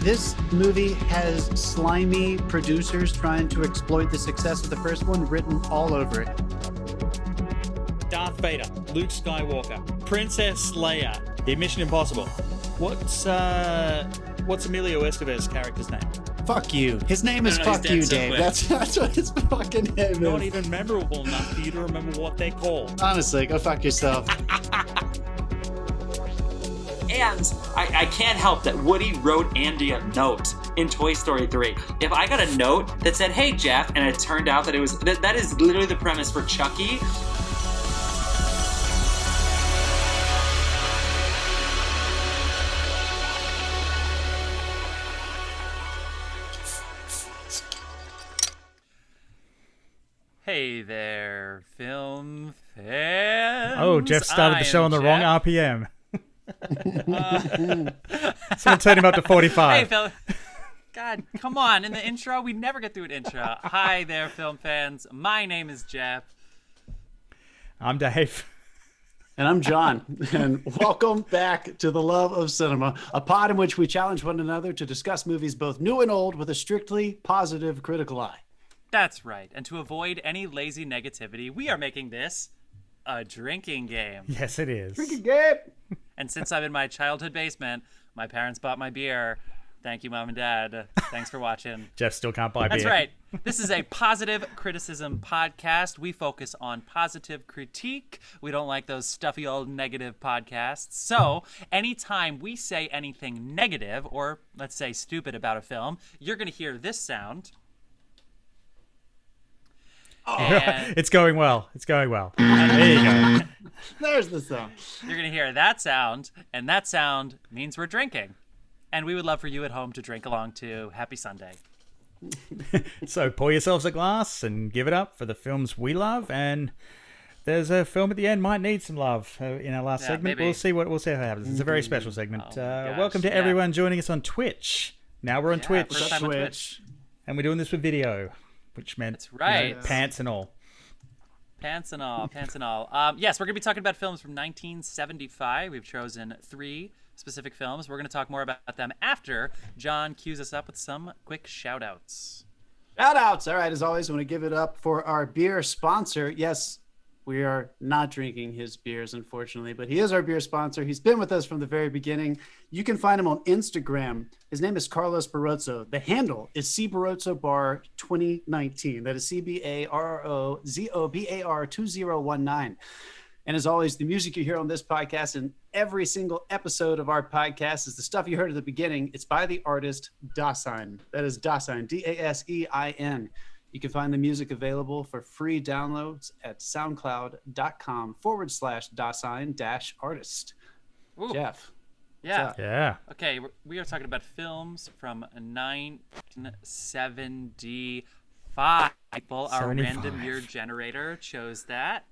This movie has slimy producers trying to exploit the success of the first one written all over it. Darth Vader, Luke Skywalker, Princess Leia, Mission Impossible. What's Emilio Estevez's character's name? Fuck you. His name is Fuck You, Dave. That's what his fucking name is. Not even memorable enough for you to remember what they're called. Honestly, go fuck yourself. And I can't help that Woody wrote Andy a note in Toy Story 3. If I got a note that said, "Hey Jeff," and it turned out that it was that is literally the premise for Chucky. Hey there, film fans. Oh, Jeff started the show on the wrong RPM. Someone turn him up to 45. Hey, Phil. God, come on. In the intro, we never get through an intro. Hi there, film fans. My name is Jeff. I'm Dave. And I'm John. And welcome back to The Love of Cinema, a pod in which we challenge one another to discuss movies both new and old with a strictly positive critical eye. That's right. And to avoid any lazy negativity, we are making this a drinking game. Yes, it is. Drinking game! And since I'm in my childhood basement, my parents bought my beer. Thank you, Mom and Dad. Thanks for watching. Jeff still can't buy beer. That's right. This is a positive criticism podcast. We focus on positive critique. We don't like those stuffy old negative podcasts. So anytime we say anything negative or, let's say, stupid about a film, you're going to hear this sound. And it's going well. It's going well. There you go. There's the sound. You're going to hear that sound, and that sound means we're drinking. And we would love for you at home to drink along too. Happy Sunday. So pour yourselves a glass and give it up for the films we love. And there's a film at the end might need some love in our last segment. Maybe. We'll see what happens. It's a very special segment. Oh my gosh, welcome to everyone joining us on Twitch. Now we're on Twitch. First time on Twitch. And we're doing this with video, which meant That's right. Pants and all. Pants and all. Yes, we're going to be talking about films from 1975. We've chosen 3 specific films. We're going to talk more about them after John cues us up with some quick shout-outs. Shout-outs! All right, as always, I want to give it up for our beer sponsor. Yes, we are not drinking his beers, unfortunately, but he is our beer sponsor. He's been with us from the very beginning. You can find him on Instagram. His name is Carlos Barroso. The handle is C Barroso Bar 2019. That is CBARROZOBAR 2019. And as always, the music you hear on this podcast and every single episode of our podcast is the stuff you heard at the beginning. It's by the artist Dasein. That is Dasein, Dasein. You can find the music available for free downloads at soundcloud.com/Dasein-artist. Jeff. Yeah. Okay, we are talking about films from 1975. People, our 75. random year generator chose that.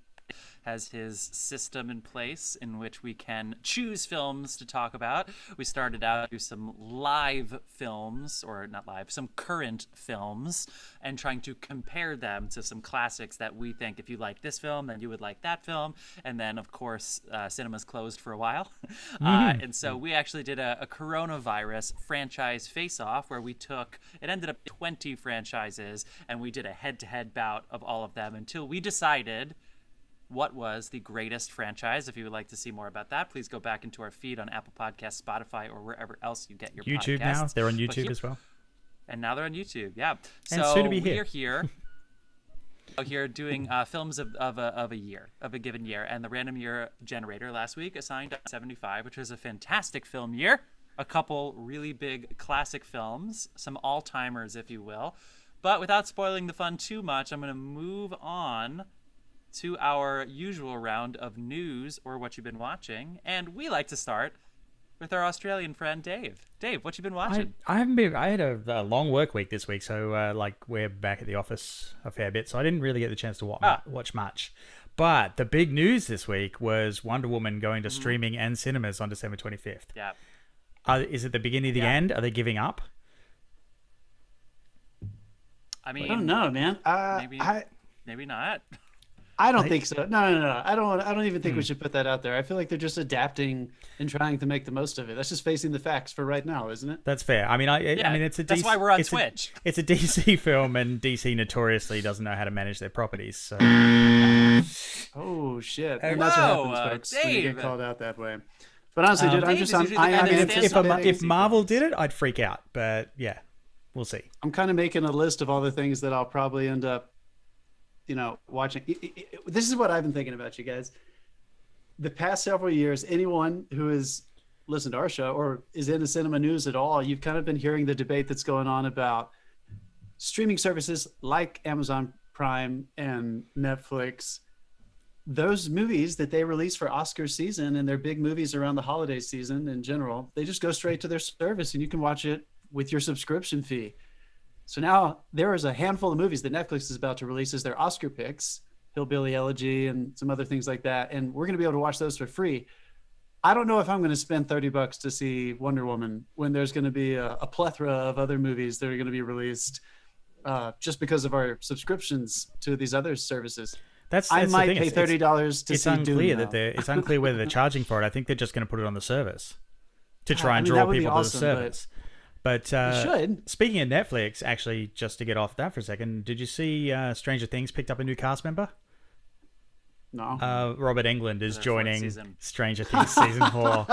Has his system in place in which we can choose films to talk about. We started out with some live films, or not live, some current films, and trying to compare them to some classics that we think if you like this film, then you would like that film. And then, of course, cinemas closed for a while. And so we actually did a coronavirus franchise face-off where we took, it ended up 20 franchises, and we did a head-to-head bout of all of them until we decided what was the greatest franchise. If you would like to see more about that, please go back into our feed on Apple Podcasts, Spotify, or wherever else you get your YouTube podcasts. now. They're on YouTube as well. And now they're on YouTube, yeah. And so soon to be we are here doing films of a year, of a given year. And the random year generator last week assigned 75, which was a fantastic film year. A couple really big classic films, some all-timers, if you will. But without spoiling the fun too much, I'm going to move on to our usual round of news or what you've been watching. And we like to start with our Australian friend, Dave. Dave, what you been watching? I haven't been. I had a long work week this week, so we're back at the office a fair bit, so I didn't really get the chance to watch much. But the big news this week was Wonder Woman going to streaming and cinemas on December 25th. Yeah. Is it the beginning of the end? Are they giving up? I mean, I don't know, man. maybe not. I don't think so. No. I don't even think we should put that out there. I feel like they're just adapting and trying to make the most of it. That's just facing the facts for right now, isn't it? That's fair. I mean, I mean, it's a that's DC, why we're on it's Twitch. it's a DC film, and DC notoriously doesn't know how to manage their properties. So Oh shit! And that's what Whoa, happens, folks, when you Dave. get called out that way. But honestly, dude, I'm Dave just is usually the I guy mean, that it's, stands up if Marvel did it, I'd freak out. But yeah, we'll see. I'm kind of making a list of all the things that I'll probably end up, watching. This is what I've been thinking about, you guys. The past several years, anyone who has listened to our show or is in the cinema news at all, you've kind of been hearing the debate that's going on about streaming services like Amazon Prime and Netflix. Those movies that they release for Oscar season and their big movies around the holiday season in general, they just go straight to their service and you can watch it with your subscription fee. So now there is a handful of movies that Netflix is about to release as their Oscar picks, Hillbilly Elegy and some other things like that. And we're going to be able to watch those for free. I don't know if I'm going to spend $30 to see Wonder Woman when there's going to be a plethora of other movies that are going to be released just because of our subscriptions to these other services. I might pay $30 to see Dune now. It's unclear whether they're charging for it. I think they're just going to put it on the service to try and draw people to the service. But speaking of Netflix, actually, just to get off that for a second, did you see Stranger Things picked up a new cast member? No. Robert Englund is joining Stranger Things season 4.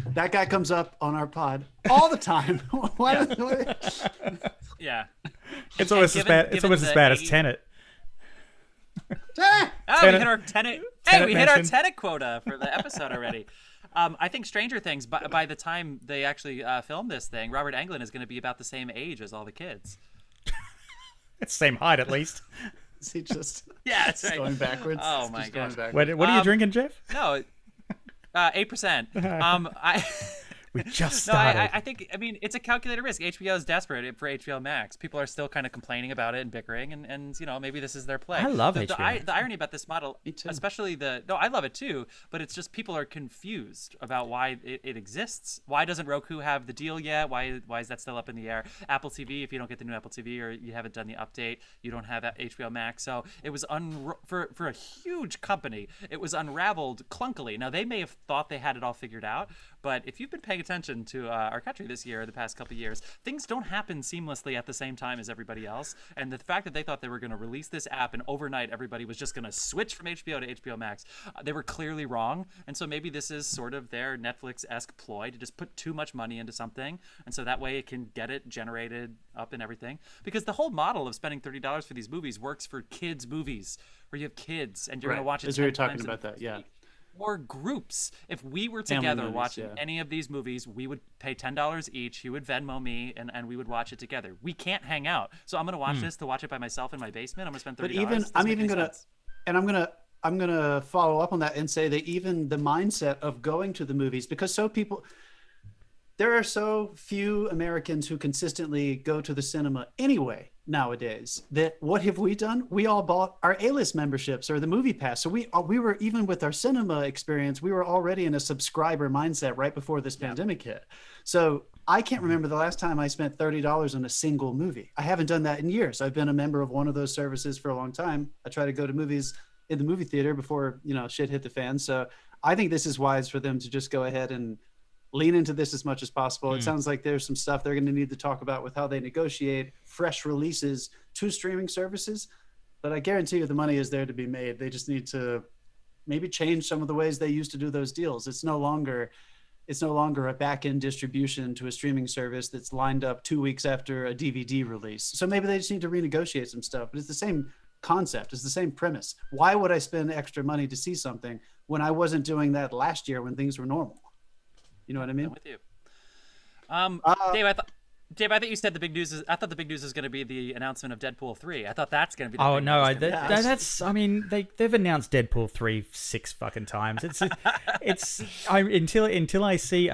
That guy comes up on our pod all the time. Yeah. It's almost as bad. It's almost as bad as Tenet. Oh, we hit our Tenet. Hey, we hit our Tenet quota for the episode already. I think Stranger Things, by the time they actually film this thing, Robert Englund is going to be about the same age as all the kids. It's the same height, at least. Is he just that's right. going backwards? Oh my god! What are you drinking, Jeff? No, 8%. We just started. I think, it's a calculated risk. HBO is desperate for HBO Max. People are still kind of complaining about it and bickering, and maybe this is their play. I love HBO Max. The irony about this model, especially I love it too, but it's just people are confused about why it exists. Why doesn't Roku have the deal yet? Why is that still up in the air? Apple TV, if you don't get the new Apple TV or you haven't done the update, you don't have HBO Max. So it was for a huge company, it was unraveled clunkily. Now they may have thought they had it all figured out, but if you've been paying attention to our country this year, the past couple of years, things don't happen seamlessly at the same time as everybody else. And the fact that they thought they were going to release this app and overnight everybody was just going to switch from HBO to HBO Max, they were clearly wrong. And so maybe this is sort of their Netflix-esque ploy to just put too much money into something, and so that way it can get it generated up and everything. Because the whole model of spending $30 for these movies works for kids' movies, where you have kids and you're going to watch it. As we were talking about that, yeah. Or groups. If we were together watching any of these movies, we would pay $10 each. You would Venmo me, and we would watch it together. We can't hang out, so I'm gonna watch this to watch it by myself in my basement. I'm gonna spend $30. But I'm gonna follow up on that and say that even the mindset of going to the movies, because there are so few Americans who consistently go to the cinema anyway nowadays, that what have we done? We all bought our A-list memberships or the movie pass. So we were, even with our cinema experience, we were already in a subscriber mindset right before this pandemic hit. So I can't remember the last time I spent $30 on a single movie. I haven't done that in years. I've been a member of one of those services for a long time. I try to go to movies in the movie theater before, shit hit the fan. So I think this is wise for them to just go ahead and lean into this as much as possible. It sounds like there's some stuff they're going to need to talk about with how they negotiate fresh releases to streaming services. But I guarantee you the money is there to be made. They just need to maybe change some of the ways they used to do those deals. It's no longer a back-end distribution to a streaming service that's lined up 2 weeks after a DVD release. So maybe they just need to renegotiate some stuff, but it's the same concept. It's the same premise. Why would I spend extra money to see something when I wasn't doing that last year when things were normal? You know what I mean? I'm with you. Dave, I thought you said the big news is. I thought the big news is going to be the announcement of Deadpool 3. I thought that's going to be. That's. I mean, they've announced Deadpool 3 6 fucking times. Until I see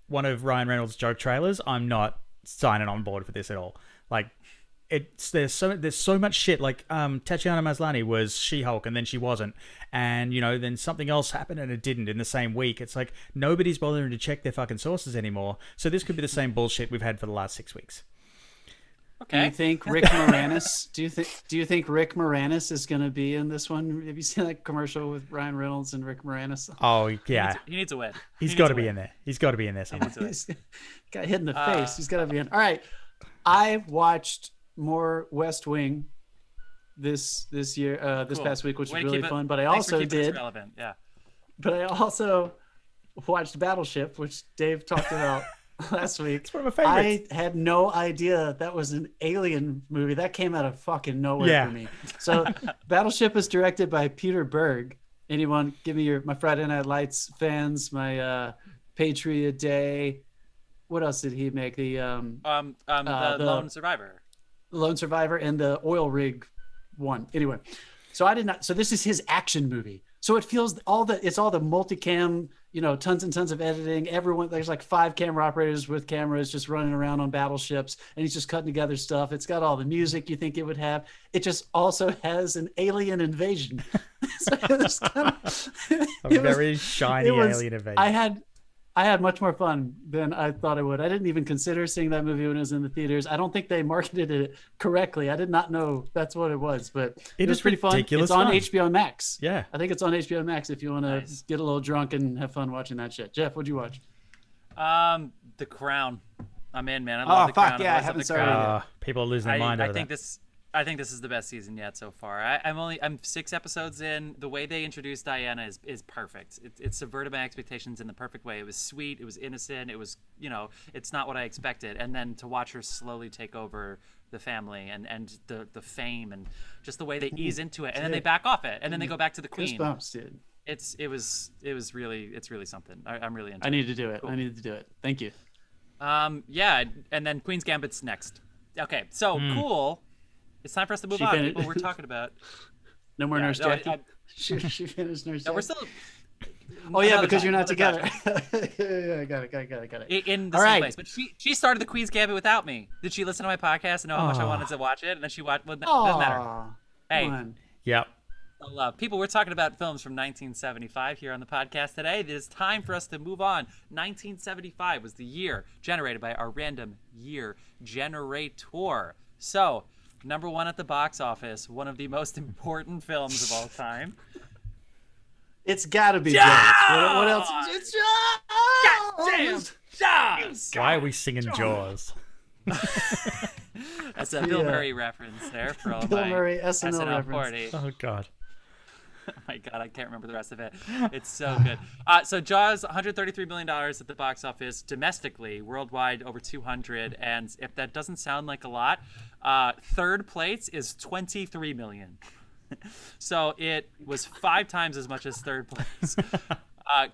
one of Ryan Reynolds' joke trailers, I'm not signing on board for this at all. There's so much shit. Tatiana Maslany was She-Hulk and then she wasn't, and then something else happened and it didn't in the same week. It's like nobody's bothering to check their fucking sources anymore. So this could be the same bullshit we've had for the last 6 weeks. Do you Okay. think Rick Moranis? Do you think Rick Moranis is going to be in this one? Have you seen that commercial with Ryan Reynolds and Rick Moranis? Oh yeah, He needs a win. he's He got needs to a be win. in there. He's got to be in there somewhere. He's got hit in the face. He's got to be in. All right, I watched more West Wing this year, this Cool. past week, which Way was to really keep it- fun. But I thanks for also keeping us did. relevant. Yeah. But I also watched Battleship, which Dave talked about last week. It's one of my favorites. I had no idea that was an alien movie. That came out of fucking nowhere Yeah. for me. So Battleship is directed by Peter Berg. Anyone give me my Friday Night Lights fans, my Patriot Day. What else did he make? The The Lone Survivor. Lone Survivor and the oil rig one. Anyway, so I did not. So this is his action movie. So it feels it's all the multicam, tons and tons of editing. Everyone, there's like 5 camera operators with cameras just running around on battleships, and he's just cutting together stuff. It's got all the music you think it would have. It just also has an alien invasion. So it was kind of, A very shiny alien invasion. I had much more fun than I thought I would. I didn't even consider seeing that movie when it was in the theaters. I don't think they marketed it correctly. I did not know that's what it was, but it was is pretty fun. ridiculous It's on fun. HBO Max. Yeah. I think it's on HBO Max if you want to Nice. get a little drunk and have fun watching that shit. Jeff, what'd you watch? The Crown. I'm in, man. I love Oh, The fuck Crown. yeah, I I've always haven't loved The started Crown. yet. People are losing their mind I over think that. I think this is the best season yet so far. I'm 6 episodes in. The way they introduced Diana is perfect. It subverted my expectations in the perfect way. It was sweet. It was innocent. It was, it's not what I expected. And then to watch her slowly take over the family and the fame and just the way they ease into it, and then they back off it, and then they go back to the queen. Goosebumps, dude. It's really something. I'm really into I it. need to do it. I need to do it. Thank you. Yeah, and then Queen's Gambit's next. Okay, so cool. It's time for us to move She on. finished- People, we're talking about. No more Yeah, Nurse no, Jackie. She finished Nurse No, Jackie. we're still. Oh yeah, another because time, you're not another together. time. Yeah, got it. In the All same right. place. But she started the Queen's Gambit without me. Did she listen to my podcast and know how much I wanted to watch it? And then she watched. Well, doesn't matter. Aw, Hey, come on. Yep. love. People, we're talking about films from 1975 here on the podcast today. It is time for us to move on. 1975 was the year generated by our random year generator. So, number 1 at the box office, one of the most important films of all time. It's got to be Jaws. What else? It's Damn, Jaws. Jaws! Why are we singing Jaws? That's a Bill Murray reference there for all Bill my Murray SNL reference. 40. Oh God. Oh my god, I can't remember the rest of it. It's so good. So Jaws, $133 million at the box office domestically, worldwide over 200. And if that doesn't sound like a lot, third place is 23 million. So it was 5 times as much as third place.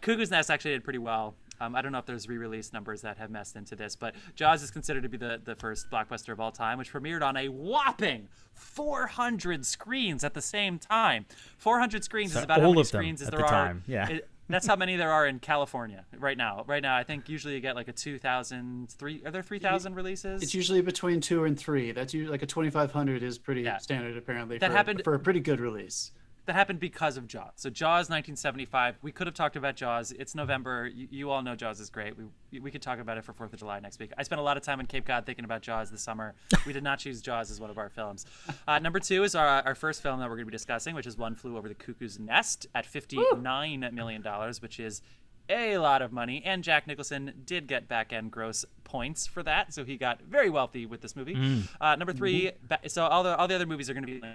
Cuckoo's Nest actually did pretty well. I don't know if there's re-release numbers that have messed into this, but Jaws is considered to be the first blockbuster of all time, which premiered on a whopping 400 screens at the same time. 400 screens So is about how all many of them screens as at there the are. time, yeah. That's how many there are in California right now. Right now, I think usually you get like a 2,000, are there 3,000 releases? It's usually between 2 and 3. That's usually like a 2,500 is pretty Yeah. standard apparently. That happened- for a pretty good release. That happened because of Jaws. So Jaws 1975. We could have talked about Jaws. It's November. You all know Jaws is great. We could talk about it for 4th of July next week. I spent a lot of time in Cape Cod thinking about Jaws this summer. We did not choose Jaws as one of our films. Number 2 is our first film that we're going to be discussing, which is One Flew Over the Cuckoo's Nest at $59 million, which is a lot of money. And Jack Nicholson did get back-end gross points for that, so he got very wealthy with this movie. Number 3, so all the other movies are going to be $1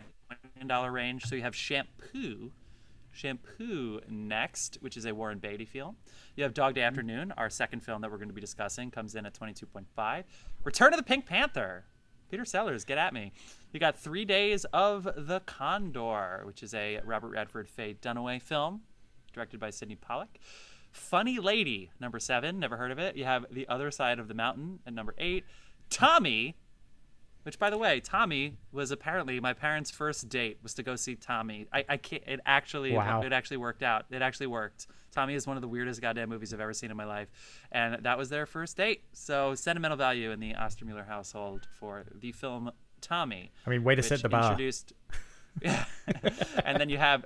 million range. So you have Shampoo next, which is a Warren Beatty film. You have Dog Day Afternoon, our second film that we're going to be discussing, comes in at 22.5. Return of the Pink Panther, Peter Sellers, get at me. You got 3 Days of the Condor, which is a Robert Redford, Faye Dunaway film, directed by Sidney Pollack. Funny Lady, number 7, never heard of it. You have The Other Side of the Mountain at number 8. Tommy, which, by the way, Tommy was apparently my parents' first date was to go see Tommy. I can't. It actually worked out. It actually worked. Tommy is one of the weirdest goddamn movies I've ever seen in my life, and that was their first date. So sentimental value in the Ostermuller household for the film Tommy. I mean, way to which set the bar. Introduced. Yeah. And then you have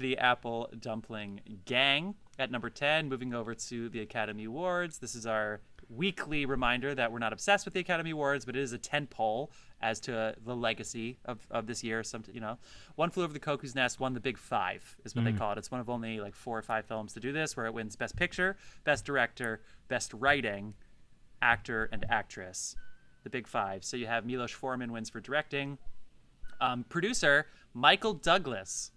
the Apple Dumpling Gang at number 10. Moving over to the Academy Awards. This is our weekly reminder that we're not obsessed with the Academy Awards, but it is a tentpole as to the legacy of this year. One Flew Over the Cuckoo's Nest won the Big Five, is what they call it. It's one of only like 4 or 5 films to do this, where it wins Best Picture, Best Director, Best Writing, Actor, and Actress. The Big Five. So you have Milos Forman wins for directing. Producer Michael Douglas.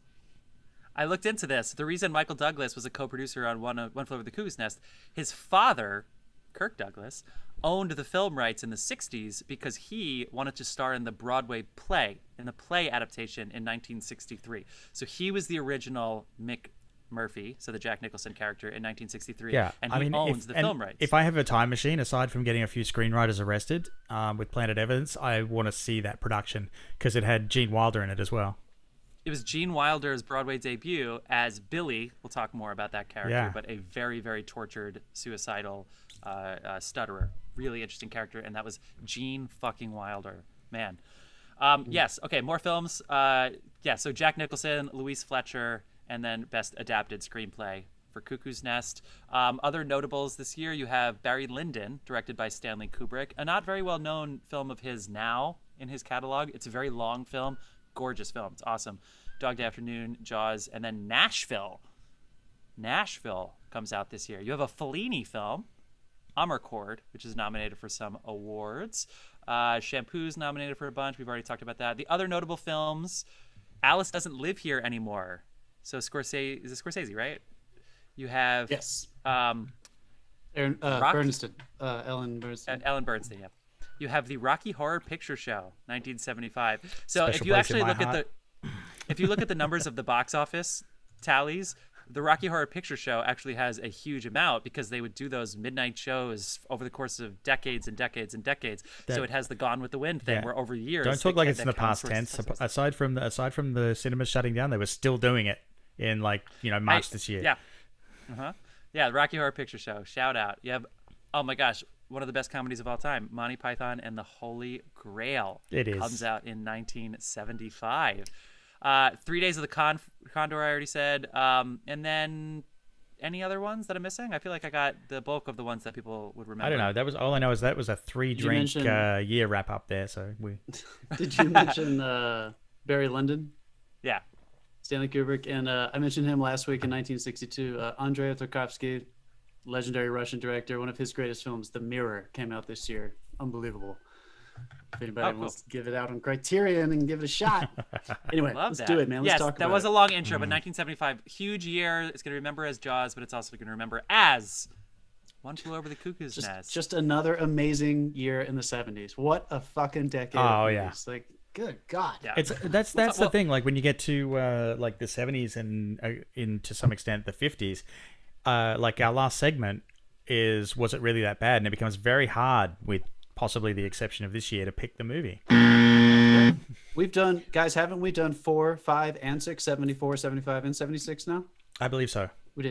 I looked into this. The reason Michael Douglas was a co-producer on One Flew Over the Cuckoo's Nest, his father, Kirk Douglas, owned the film rights in the 60s because he wanted to star in the Broadway play, in the play adaptation in 1963. So he was the original Mick Murphy, so the Jack Nicholson character in 1963, and he owns the film rights. If I have a time machine, aside from getting a few screenwriters arrested with Planet Evidence, I want to see that production because it had Gene Wilder in it as well. It was Gene Wilder's Broadway debut as Billy. We'll talk more about that character, but a very, very tortured, suicidal stutterer. Really interesting character, and that was Gene fucking Wilder. Man. Yes, okay, more films. So Jack Nicholson, Louise Fletcher, and then Best Adapted Screenplay for Cuckoo's Nest. Other notables this year, you have Barry Lyndon, directed by Stanley Kubrick, a not very well-known film of his now in his catalog. It's a very long film. Gorgeous film. It's awesome. Dog Day Afternoon, Jaws, and then Nashville. Nashville comes out this year. You have a Fellini film, Amarcord, which is nominated for some awards. Shampoo's nominated for a bunch. We've already talked about that. The other notable films, Alice Doesn't Live Here Anymore. So Scorsese, is it Scorsese, right? You have... Yes. Ellen Bernstein. Ellen Bernstein. Ellen Bernstein, yeah. You have the Rocky Horror Picture Show, 1975. So Special if you place actually in my look at the numbers of the box office tallies, the Rocky Horror Picture Show actually has a huge amount because they would do those midnight shows over the course of decades and decades and decades. So it has the Gone with the Wind thing where over years. Don't talk like it's in the past tense. Aside from the cinemas shutting down, they were still doing it in March this year. Yeah. Yeah, the Rocky Horror Picture Show. Shout out. You have, oh my gosh, one of the best comedies of all time, Monty Python and the Holy Grail. It is. Comes out in 1975. 3 Days of the Condor, I already said. And then any other ones that I'm missing? I feel like I got the bulk of the ones that people would remember. I don't know. That was all I know is that was a 3-drink year wrap up there. So we. Did you mention Barry Lyndon? Yeah. Stanley Kubrick, and I mentioned him last week in 1962. Andrei Tarkovsky, legendary Russian director. One of his greatest films, The Mirror, came out this year. Unbelievable. If anybody wants to give it out on Criterion and give it a shot. Anyway, let's do it, man. Let's talk about it. That was a long intro, but 1975, huge year. It's going to remember as Jaws, but it's also going to remember as One Flew Over the Cuckoo's Nest. Just another amazing year in the 70s. What a fucking decade. Oh, yeah. Like, good God. Yeah. That's the thing. Like when you get to like the 70s and to some extent the 50s, like our last segment was it really that bad? And it becomes very hard, with possibly the exception of this year, to pick the movie. We've done, guys, haven't we done 4, 5, and 6, 74, 75, and 76 now? I believe so. We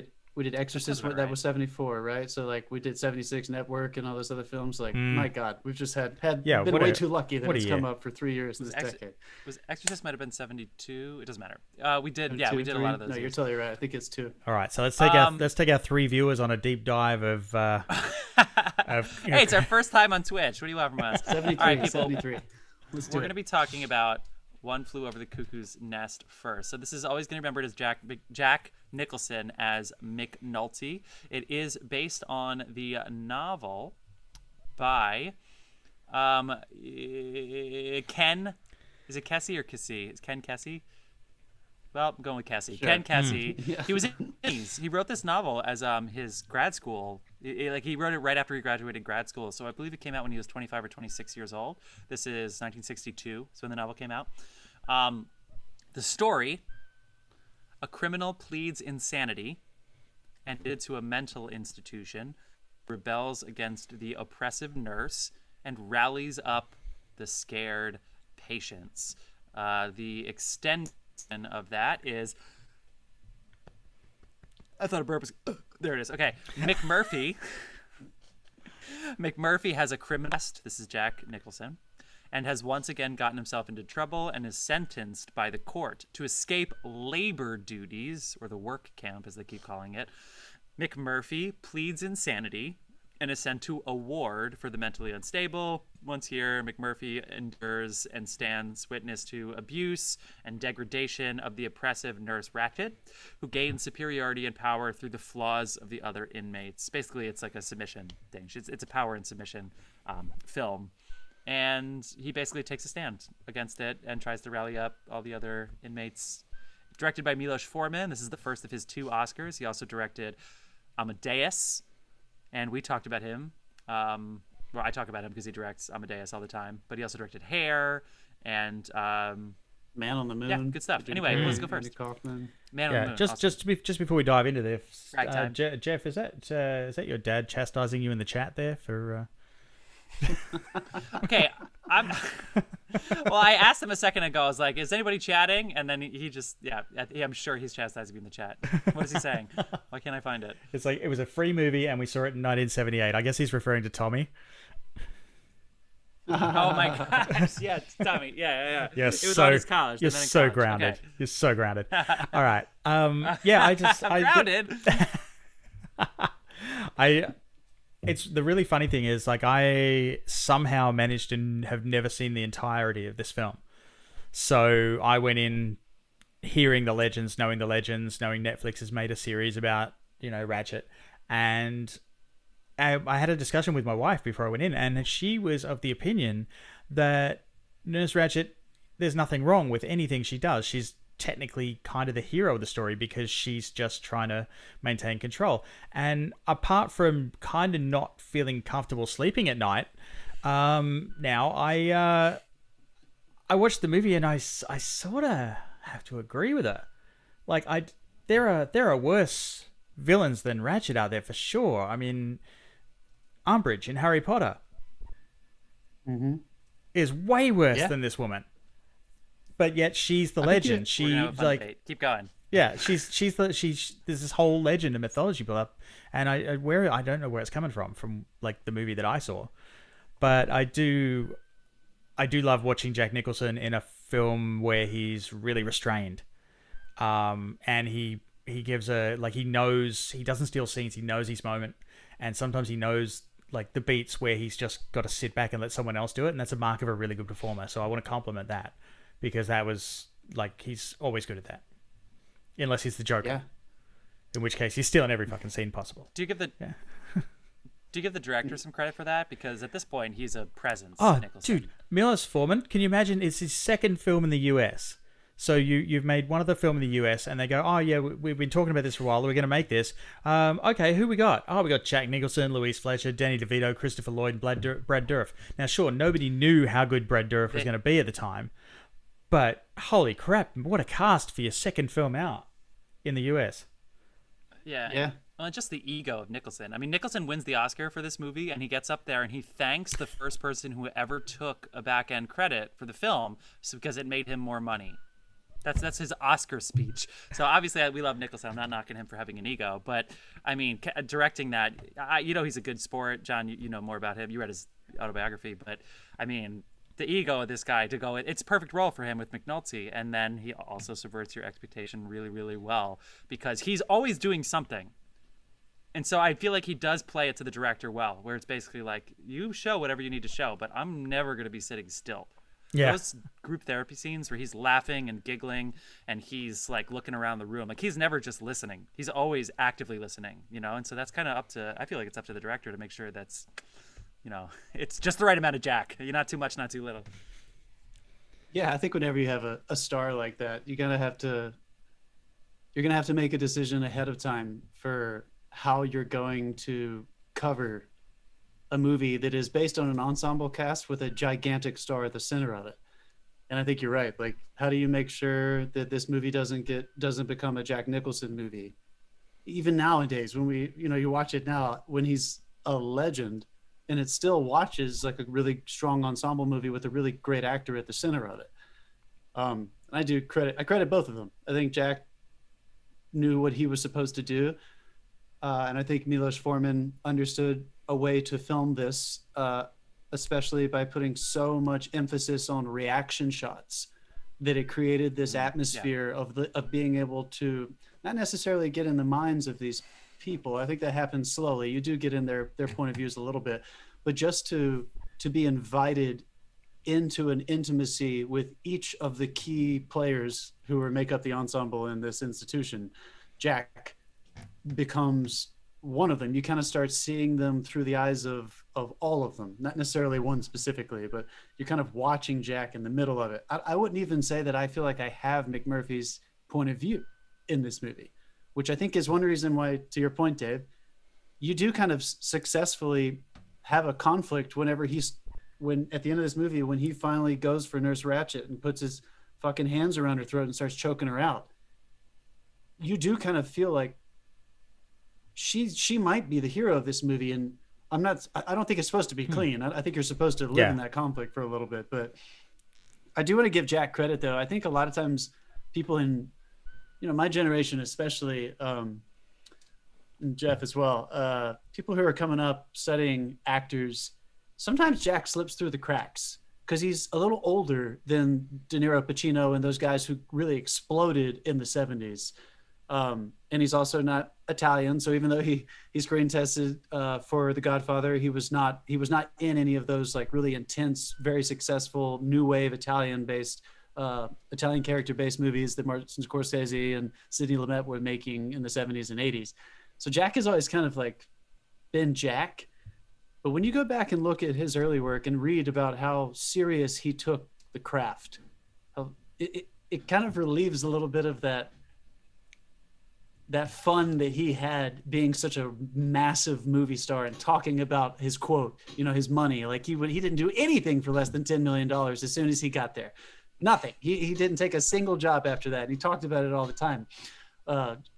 did Exorcist, that was 74, right? So like we did 76 Network and all those other films. Like my God, we've just been way too lucky that it's come up for 3 years this decade. Was Exorcist might have been 72? It doesn't matter. We did a lot of those. No, you're totally right. I think it's 2. All right, so let's take our 3 viewers on a deep dive of. Hey, it's our first time on Twitch. What do you want from us? 73. All right, people, 73. We're going to be talking about One Flew Over the Cuckoo's Nest first. So this is always going to be remembered as Jack Nicholson as McNulty. It is based on the novel by Ken. Is it Kesey or Kesey? Is Ken Kesey? Well, I'm going with Kesey. Sure. Ken Kesey. Yeah. He was he wrote this novel as his grad school. He wrote it right after he graduated grad school. So I believe it came out when he was 25 or 26 years old. This is 1962. So when the novel came out. The story: a criminal pleads insanity and admitted to a mental institution, rebels against the oppressive nurse, and rallies up the scared patients. The extension of that is, I thought a burp was, there it is. Okay, McMurphy has a criminal past. This is Jack Nicholson, and has once again gotten himself into trouble and is sentenced by the court to escape labor duties, or the work camp as they keep calling it. McMurphy pleads insanity and is sent to a ward for the mentally unstable. Once here, McMurphy endures and stands witness to abuse and degradation of the oppressive nurse Ratchet, who gains superiority and power through the flaws of the other inmates. Basically, it's like a submission thing. It's a power and submission film. And he basically takes a stand against it and tries to rally up all the other inmates. Directed by Milos Forman. This is the first of his 2 Oscars. He also directed Amadeus, and we talked about him. Well, I talk about him because he directs Amadeus all the time, but he also directed Hair and Man on the Moon. yeah, good stuff. Anyway, let's go first. Man on the Moon. Just before we dive into this, Ragtime. Jeff, is that your dad chastising you in the chat there for? Okay, well, I asked him a second ago. I was like, "Is anybody chatting?" And then he just, I'm sure he's chastising me in the chat. What is he saying? Why can't I find it? It's like it was a free movie and we saw it in 1978. I guess he's referring to Tommy. Oh my gosh! Yeah, Tommy. Yeah. You're It was on his college. You're and then in so college. grounded. Okay. You're so grounded. All right. Yeah. I'm grounded. It's the really funny thing is like I somehow managed to have never seen the entirety of this film. So I went in hearing the legends, knowing Netflix has made a series about, Ratchet. And I had a discussion with my wife before I went in, and she was of the opinion that Nurse Ratched, there's nothing wrong with anything she does. She's technically kind of the hero of the story because she's just trying to maintain control. And apart from kind of not feeling comfortable sleeping at night, now I watched the movie and I sort of have to agree with her. Like there are worse villains than Ratchet out there for sure. I mean, Umbridge in Harry Potter is way worse than this woman. But yet she's the legend. She's like, keep going. Yeah, she's there's this whole legend and mythology built up, and I don't know where it's coming from like the movie that I saw, but I do love watching Jack Nicholson in a film where he's really restrained, and he gives he knows he doesn't steal scenes. He knows his moment, and sometimes he knows like the beats where he's just got to sit back and let someone else do it, and that's a mark of a really good performer. So I want to compliment that. Because that was, he's always good at that. Unless he's the Joker. Yeah. In which case, he's stealing every fucking scene possible. Do you give the director some credit for that? Because at this point, he's a presence. Oh, Nicholson. dude. Milos Forman, can you imagine? It's his second film in the US. So you've made one other film in the US, and they go, oh, yeah, we've been talking about this for a while. We're going to make this. Okay, who we got? Oh, we got Jack Nicholson, Louise Fletcher, Danny DeVito, Christopher Lloyd, and Brad Dourif. Now, sure, nobody knew how good Brad Dourif was going to be at the time. But holy crap, what a cast for your second film out in the US. Yeah. Well, just the ego of Nicholson. I mean, Nicholson wins the Oscar for this movie, and he gets up there and he thanks the first person who ever took a back-end credit for the film because it made him more money. That's his Oscar speech. So obviously we love Nicholson. I'm not knocking him for having an ego, but I mean, directing that, he's a good sport. John, you know more about him. You read his autobiography, but I mean, the ego of this guy to go, it's a perfect role for him with McNulty. And then he also subverts your expectation really, really well because he's always doing something. And so I feel like he does play it to the director well, where it's basically like, you show whatever you need to show, but I'm never going to be sitting still. Yeah. Those group therapy scenes where he's laughing and giggling and he's like looking around the room, like he's never just listening. He's always actively listening, And so that's kind of I feel like it's up to the director to make sure that's, it's just the right amount of Jack. You're not too much, not too little. Yeah, I think whenever you have a star like that, you're gonna have to make a decision ahead of time for how you're going to cover a movie that is based on an ensemble cast with a gigantic star at the center of it. And I think you're right. Like, how do you make sure that this movie doesn't become a Jack Nicholson movie? Even nowadays, when you watch it now, when he's a legend. And it still watches like a really strong ensemble movie with a really great actor at the center of it. I credit both of them. I think Jack knew what he was supposed to do. And I think Milos Forman understood a way to film this, especially by putting so much emphasis on reaction shots, that it created this atmosphere of being able to not necessarily get in the minds of these people. I think that happens slowly. You do get in their point of views a little bit, but just to be invited into an intimacy with each of the key players who make up the ensemble in this institution, Jack becomes one of them. You kind of start seeing them through the eyes of all of them, not necessarily one specifically, but you're kind of watching Jack in the middle of it. I wouldn't even say that I feel like I have McMurphy's point of view in this movie, which I think is one reason why, to your point, Dave, you do kind of successfully have a conflict when at the end of this movie, when he finally goes for Nurse Ratched and puts his fucking hands around her throat and starts choking her out. You do kind of feel like she might be the hero of this movie, and I don't think it's supposed to be clean. I think you're supposed to live in that conflict for a little bit, but I do want to give Jack credit, though. I think a lot of times people in, my generation, especially, and Jeff as well, people who are coming up studying actors, sometimes Jack slips through the cracks because he's a little older than De Niro, Pacino, and those guys who really exploded in the 70s. And he's also not Italian, so even though he screen tested for The Godfather, he was not in any of those like really intense, very successful new wave Italian character based movies that Martin Scorsese and Sidney Lumet were making in the 70s and 80s. So Jack has always kind of like been Jack, but when you go back and look at his early work and read about how serious he took the craft, it kind of relieves a little bit of that fun that he had being such a massive movie star and talking about his quote, his money. Like he didn't do anything for less than $10 million as soon as he got there. Nothing. He didn't take a single job after that. And he talked about it all the time,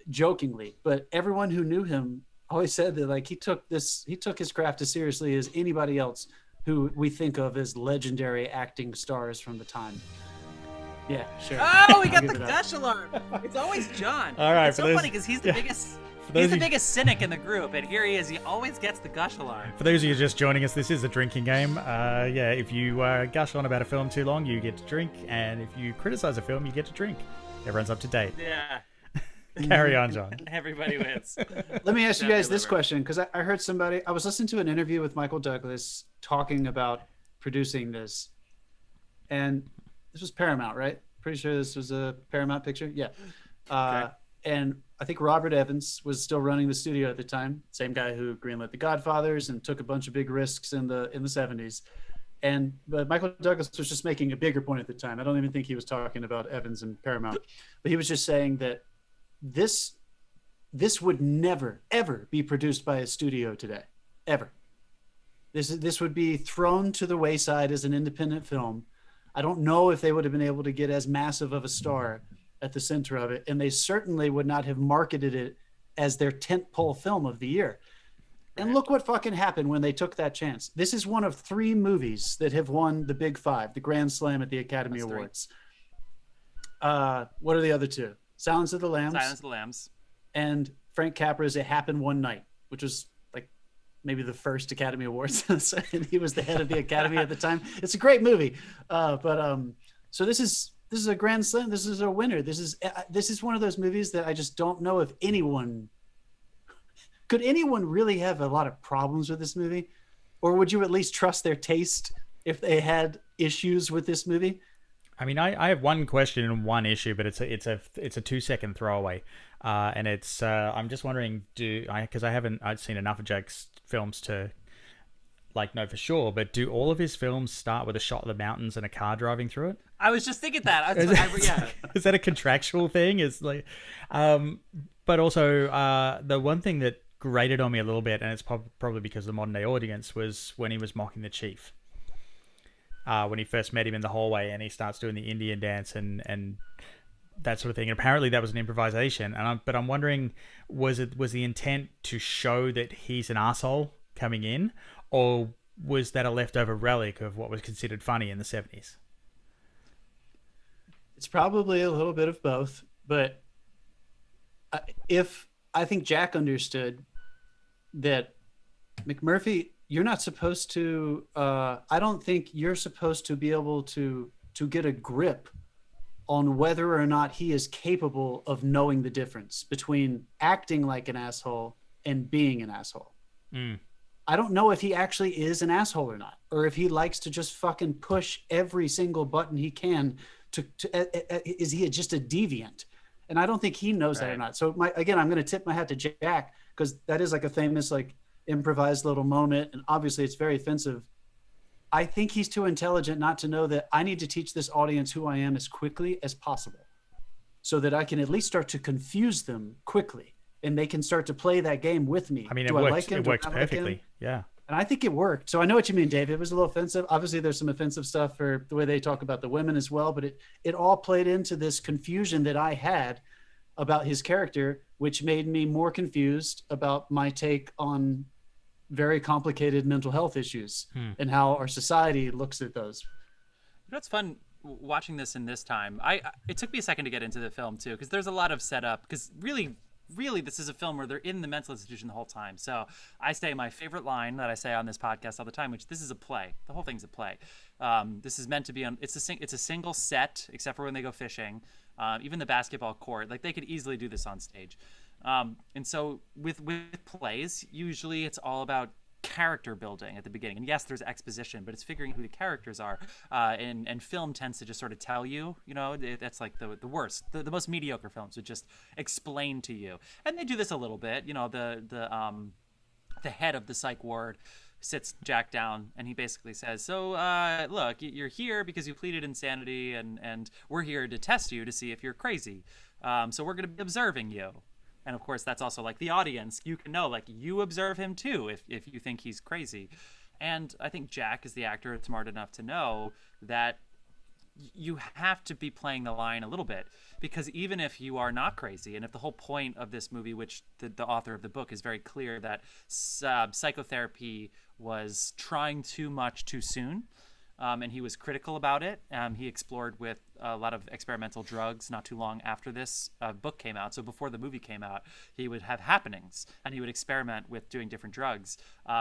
jokingly. But everyone who knew him always said that like he took his craft as seriously as anybody else who we think of as legendary acting stars from the time. Yeah, sure. Oh, we got the gush alarm. It's always John. All right, it's so funny because he's the biggest. He's the biggest cynic in the group, and here he is. He always gets the gush alarm. For those of you just joining us, this is a drinking game. If you gush on about a film too long, you get to drink, and if you criticize a film, you get to drink. Everyone's up to date. Yeah. Carry on, John. Everybody wins. Let me ask you guys this question, because I heard I was listening to an interview with Michael Douglas talking about producing this, and this was Paramount, right? Pretty sure this was a Paramount picture. Yeah. Okay. And I think Robert Evans was still running the studio at the time. Same guy who greenlit The Godfathers and took a bunch of big risks in the 70s. But Michael Douglas was just making a bigger point at the time. I don't even think he was talking about Evans and Paramount, but he was just saying that this would never, ever be produced by a studio today, ever. This would be thrown to the wayside as an independent film. I don't know if they would have been able to get as massive of a star at the center of it, and they certainly would not have marketed it as their tentpole film of the year. And look what fucking happened when they took that chance. This is one of 3 movies that have won the Big Five, the Grand Slam at the Academy Awards. What are the other 2? Silence of the Lambs. And Frank Capra's It Happened One Night, which was like maybe the first Academy Awards. And he was the head of the Academy at the time. It's a great movie. So this is a Grand Slam. This is a winner. This is one of those movies that I just don't know if could anyone really have a lot of problems with this movie, or would you at least trust their taste if they had issues with this movie? I mean, I have one question and one issue, but it's a 2-second throwaway, and it's I'm just wondering, because I've seen enough of Jack's films to like know for sure, but do all of his films start with a shot of the mountains and a car driving through it? I was just thinking that. Yeah. Is that a contractual thing? Is like, but also the one thing that grated on me a little bit, and it's probably because of the modern day audience, was when he was mocking the chief. When he first met him in the hallway and he starts doing the Indian dance and that sort of thing. And apparently that was an improvisation. But I'm wondering, was the intent to show that he's an asshole coming in, or was that a leftover relic of what was considered funny in the 70s? It's probably a little bit of both, but if I think Jack understood that McMurphy, you're not supposed to, I don't think you're supposed to be able to get a grip on whether or not he is capable of knowing the difference between acting like an asshole and being an asshole. Mm. I don't know if he actually is an asshole or not, or if he likes to just fucking push every single button he can is he just a deviant? And I don't think he knows that or not. So again, I'm going to tip my hat to Jack, because that is like a famous, like, improvised little moment. And obviously it's very offensive. I think he's too intelligent not to know that I need to teach this audience who I am as quickly as possible, so that I can at least start to confuse them quickly, and they can start to play that game with me. I mean, Do it I works. like him? It Do I works not like perfectly. him? Yeah. And I think it worked. So I know what you mean, Dave. It was a little offensive. Obviously, there's some offensive stuff for the way they talk about the women as well, but it all played into this confusion that I had about his character, which made me more confused about my take on very complicated mental health issues and how our society looks at those. You know, it's fun watching this in this time. It took me a second to get into the film too, because there's a lot of setup. Because really, this is a film where they're in the mental institution the whole time. So I say my favorite line that I say on this podcast all the time, which this is a play. The whole thing's a play. This is meant to be on. It's a single set, except for when they go fishing. Even the basketball court, like they could easily do this on stage. And so with plays, usually it's all about character building at the beginning. And yes, there's exposition, but it's figuring who the characters are. And film tends to just sort of tell you, that's like the worst. The most mediocre films would just explain to you. And they do this a little bit. The head of the psych ward sits Jack down and he basically says, so look, you're here because you pleaded insanity, and we're here to test you to see if you're crazy. So we're going to be observing you. And of course, that's also like the audience. You can know, like, you observe him too if you think he's crazy. And I think Jack is the actor smart enough to know that you have to be playing the line a little bit, because even if you are not crazy, and if the whole point of this movie, which the author of the book is very clear that psychotherapy was trying too much too soon, and he was critical about it. He explored with a lot of experimental drugs not too long after this book came out. So before the movie came out, he would have happenings and he would experiment with doing different drugs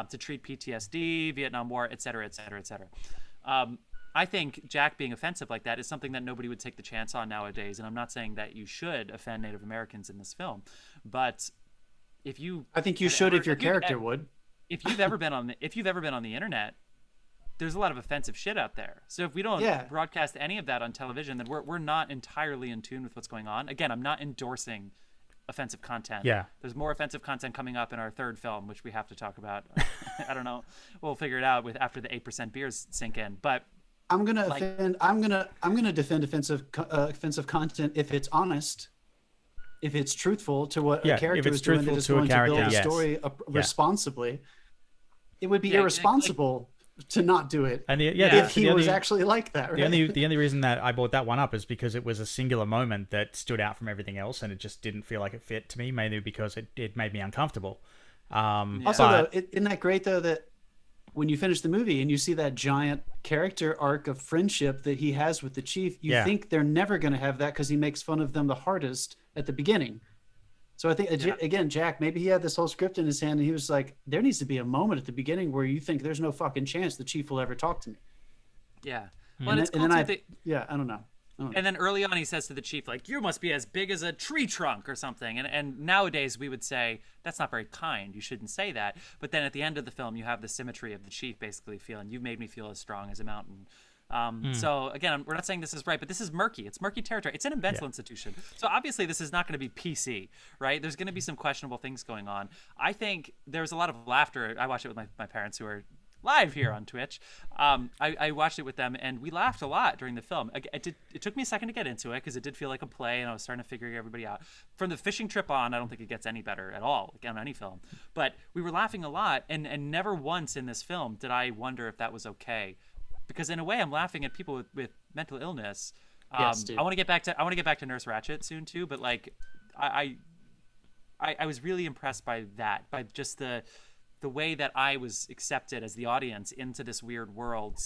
to treat PTSD, Vietnam War, et cetera, et cetera, et cetera. I think Jack being offensive like that is something that nobody would take the chance on nowadays. And I'm not saying that you should offend Native Americans in this film, but I think you should if your character would. If you've ever been on the internet, there's a lot of offensive shit out there. So if we don't broadcast any of that on television, then we're not entirely in tune with what's going on. Again, I'm not endorsing offensive content. Yeah. There's more offensive content coming up in our third film, which we have to talk about. I don't know. We'll figure it out after the 8% beers sink in. But I'm gonna defend offensive content if it's honest, if it's truthful to what a character is doing that is going to build a story responsibly. It would be irresponsible to not do it if he was actually like that. Right? The only reason that I brought that one up is because it was a singular moment that stood out from everything else, and it just didn't feel like it fit to me, mainly because it made me uncomfortable. Also, isn't that great though that when you finish the movie and you see that giant character arc of friendship that he has with the chief, you think they're never going to have that because he makes fun of them the hardest at the beginning. So I think, again, Jack, maybe he had this whole script in his hand and he was like, there needs to be a moment at the beginning where you think there's no fucking chance the chief will ever talk to me. Yeah. Well, I don't know. And then early on he says to the chief, like, you must be as big as a tree trunk or something. And nowadays we would say, that's not very kind. You shouldn't say that. But then at the end of the film, you have the symmetry of the chief basically feeling, you've made me feel as strong as a mountain. So again, we're not saying this is right, but this is murky. It's murky territory. It's an mental institution. So obviously this is not going to be PC, right? There's going to be some questionable things going on. I think there's a lot of laughter. I watched it with my parents who are live here on Twitch. I watched it with them and we laughed a lot during the film. It took me a second to get into it because it did feel like a play and I was starting to figure everybody out. From the fishing trip on, I don't think it gets any better at all, like on any film. But we were laughing a lot and never once in this film did I wonder if that was okay. Because in a way, I'm laughing at people with mental illness. Yes, dude. I want to get back to Nurse Ratched soon too. But like, I was really impressed by that, by just the way that I was accepted as the audience into this weird world,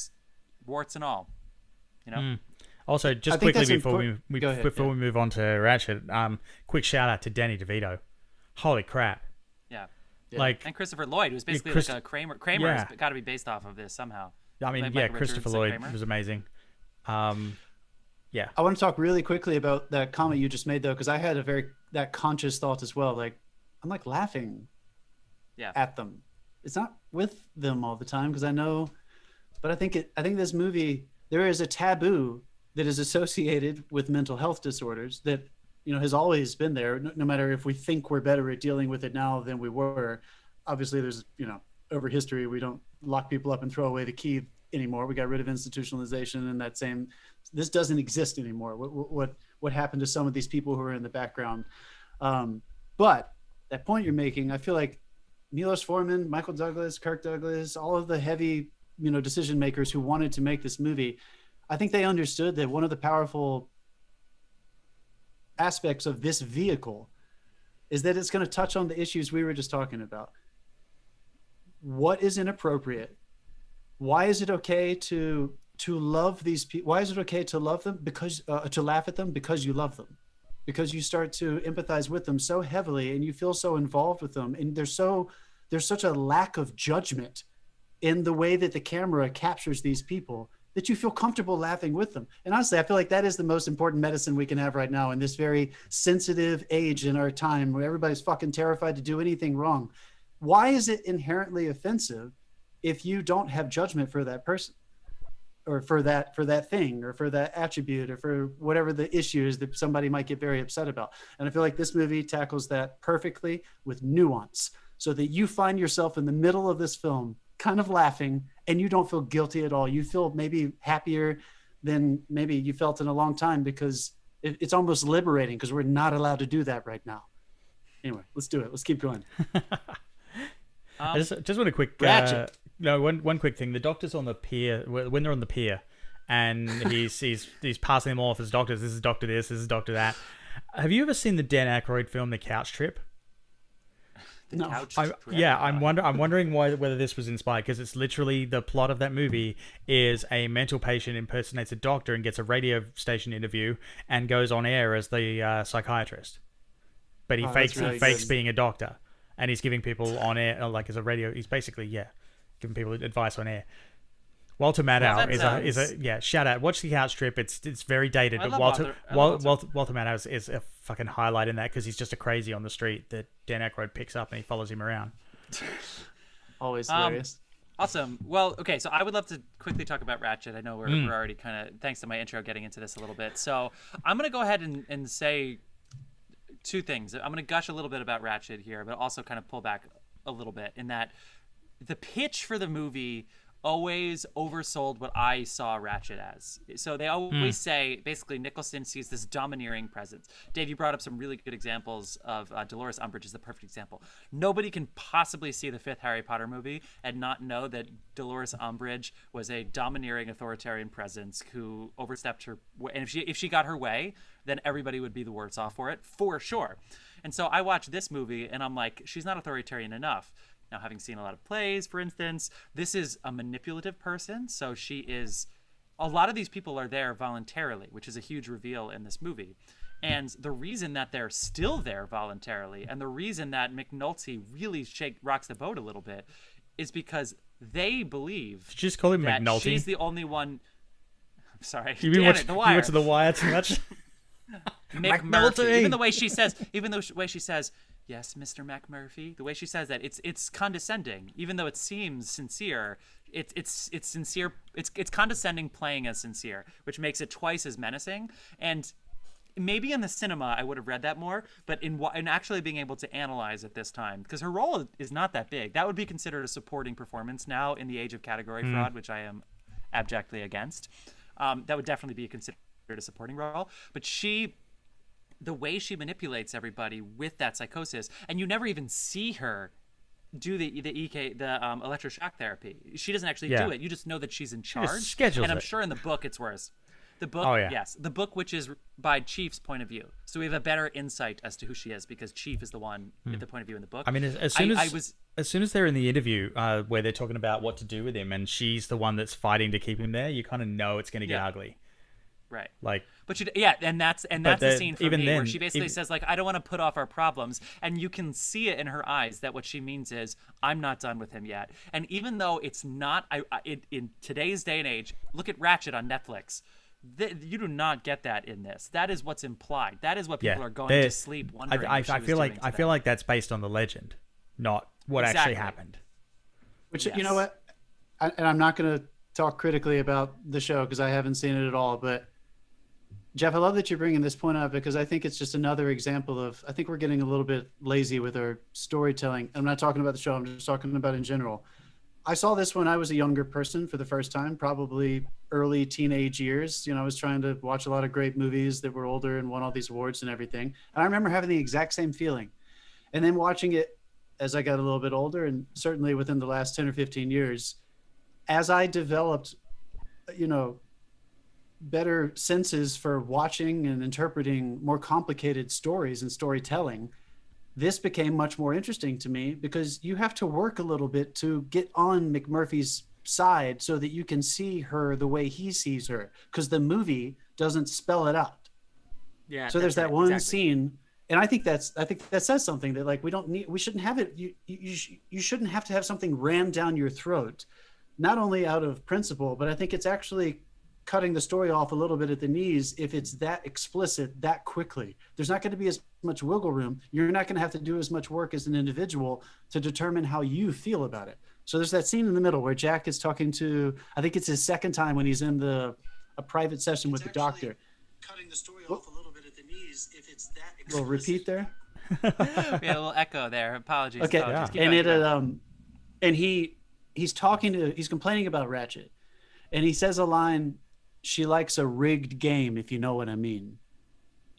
warts and all. You know. Also, just quickly before we move on to Ratchet, quick shout out to Danny DeVito. Holy crap! Yeah. Like, and Christopher Lloyd, who's basically like a Kramer. Kramer's got to be based off of this somehow. I mean, like Christopher Lloyd was amazing. I want to talk really quickly about that comment you just made, though, because I had that conscious thought as well. Like, I'm like laughing at them. It's not with them all the time, because I know, but I think this movie, there is a taboo that is associated with mental health disorders that, has always been there, no matter if we think we're better at dealing with it now than we were. Obviously, there's, over history, we don't lock people up and throw away the key anymore. We got rid of institutionalization, and this doesn't exist anymore. What happened to some of these people who are in the background? But that point you're making, I feel like Milos Forman, Michael Douglas, Kirk Douglas, all of the heavy, decision makers who wanted to make this movie, I think they understood that one of the powerful aspects of this vehicle is that it's going to touch on the issues we were just talking about. What is inappropriate? Why is it okay to love these people? Why is it okay to love them? Because to laugh at them because you love them, because you start to empathize with them so heavily and you feel so involved with them, and there's such a lack of judgment in the way that the camera captures these people that you feel comfortable laughing with them. And honestly, I feel like that is the most important medicine we can have right now in this very sensitive age in our time where everybody's fucking terrified to do anything wrong. Why is it inherently offensive if you don't have judgment for that person, or for that thing, or for that attribute, or for whatever the issue is that somebody might get very upset about? And I feel like this movie tackles that perfectly with nuance, so that you find yourself in the middle of this film kind of laughing, and you don't feel guilty at all. You feel maybe happier than maybe you felt in a long time, because it's almost liberating, because we're not allowed to do that right now. Anyway, let's do it. Let's keep going. I just want a quick one quick thing. The doctor's on the pier when they're on the pier, and he's passing them all off as doctors. This is doctor this is doctor that. Have you ever seen the Dan Aykroyd film The Couch Trip? No. I'm wondering whether this was inspired, because it's literally the plot of that movie is a mental patient impersonates a doctor and gets a radio station interview and goes on air as the psychiatrist, but he fakes being a doctor, and he's giving people on air as a radio. He's basically giving people advice on air. Walter Matthau is a shout out. Watch The Couch Trip. It's very dated, but Walter Matthau is a fucking highlight in that, because he's just a crazy on the street that Dan Aykroyd picks up and he follows him around. Always hilarious. Awesome. Well, okay, so I would love to quickly talk about Ratchet. I know we're already kind of, thanks to my intro, getting into this a little bit. So I'm going to go ahead and say two things. I'm going to gush a little bit about Ratchet here, but also kind of pull back a little bit, in that the pitch for the movie always oversold what I saw Ratchet as. So they always say, basically, Nicholson sees this domineering presence. Dave, you brought up some really good examples of Dolores Umbridge is the perfect example. Nobody can possibly see the fifth Harry Potter movie and not know that Dolores Umbridge was a domineering authoritarian presence who overstepped her. And if she got her way, then everybody would be the worse off for it, for sure. And so I watched this movie and I'm like, she's not authoritarian enough. Now, having seen a lot of plays, for instance, this is a manipulative person. So a lot of these people are there voluntarily, which is a huge reveal in this movie. And the reason that they're still there voluntarily, and the reason that McNulty really rocks the boat a little bit, is because they believe Did you just call him that McNulty? she's the only one. I'm sorry. You went to The Wire too much? McMurphy. Even the way she says, "Yes, Mr. McMurphy," the way she says that, it's condescending. Even though it seems sincere, it's sincere. It's condescending playing as sincere, which makes it twice as menacing. And maybe in the cinema I would have read that more, but in actually being able to analyze it this time, because her role is not that big. That would be considered a supporting performance now in the age of category fraud, which I am abjectly against. That would definitely be considered a supporting role. But the way she manipulates everybody with that psychosis, and you never even see her do the electroshock therapy. She doesn't actually do it. You just know that she's in charge. Just schedules and I'm it. sure in the book it's worse. The book, yes, the book, which is by Chief's point of view, so we have a better insight as to who she is, because Chief is the one with the point of view in the book. I mean, as soon as they're in the interview where they're talking about what to do with him, and she's the one that's fighting to keep him there, you kind of know it's going to get ugly. Right. But and that's the scene for me where she basically says, I don't want to put off our problems, and you can see it in her eyes that what she means is, I'm not done with him yet. And even though it's not, in today's day and age, look at Ratchet on Netflix. You do not get that in this. That is what's implied. That is what people are going to sleep wondering. I feel like that's based on the legend. not what actually Exactly. happened. Which, Yes. you know what? And I'm not going to talk critically about the show because I haven't seen it at all. But Jeff, I love that you're bringing this point up because I think it's just another example of, I think we're getting a little bit lazy with our storytelling. I'm not talking about the show. I'm just talking about in general. I saw this when I was a younger person for the first time, probably early teenage years. You know, I was trying to watch a lot of great movies that were older and won all these awards and everything. And I remember having the exact same feeling. And then watching it as I got a little bit older, and certainly within the last 10 or 15 years, as I developed, you know, better senses for watching and interpreting more complicated stories and storytelling, this became much more interesting to me because you have to work a little bit to get on McMurphy's side so that you can see her the way he sees her, because the movie doesn't spell it out. Yeah. So there's that's that right, one exactly. scene, and I think that says something that like we shouldn't have it. You shouldn't have to have something rammed down your throat, not only out of principle, but I think it's actually cutting the story off a little bit at the knees if it's that explicit that quickly. There's not going to be as much wiggle room. You're not going to have to do as much work as an individual to determine how you feel about it. So there's that scene in the middle where Jack is talking to, I think it's his second time when he's in a private session with the doctor. Cutting the story off a little bit at the knees if it's that explicit. Little repeat there. We had a little echo there. Apologies. Okay. Apologies. Keep And going, and he's complaining about Ratchet, and he says a line, "She likes a rigged game, if you know what I mean."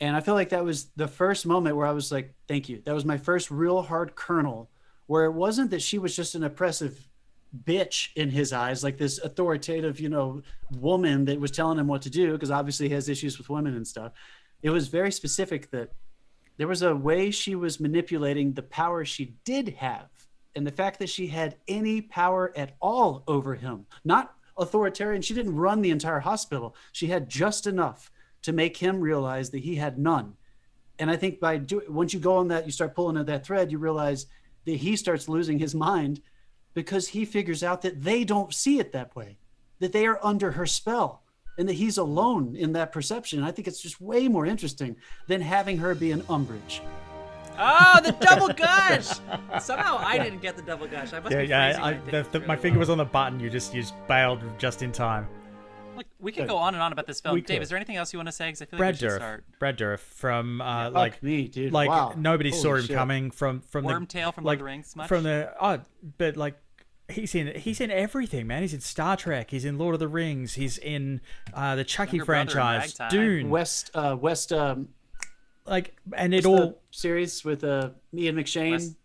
And I feel like that was the first moment where I was like, thank you. That was my first real hard kernel where it wasn't that she was just an oppressive bitch in his eyes, like this authoritative, you know, woman that was telling him what to do, because obviously he has issues with women and stuff. It was very specific that there was a way she was manipulating the power she did have. And the fact that she had any power at all over him, not authoritarian. She didn't run the entire hospital. She had just enough to make him realize that he had none. And I think once you go on that, you start pulling at that thread, you realize that he starts losing his mind because he figures out that they don't see it that way, that they are under her spell and that he's alone in that perception. I think it's just way more interesting than having her be an umbrage. Oh, the double gush! Somehow I didn't get the double gush. I must be phrasing My finger was on the button. You just bailed just in time. Look, we could go on and on about this film. We Dave, could. is there anything else you want to say? Because I feel like Brad we should Dourif. start. Brad Dourif from Fuck me, dude. like Wow. nobody saw Holy him shit. coming from Wormtail from Lord of the Rings, much? but like he's in everything, man. He's in Star Trek. He's in Lord of the Rings. He's in the Chucky Younger brother in franchise, Ragtime. Dune. West Like, and it the all. series with Ian McShane. West-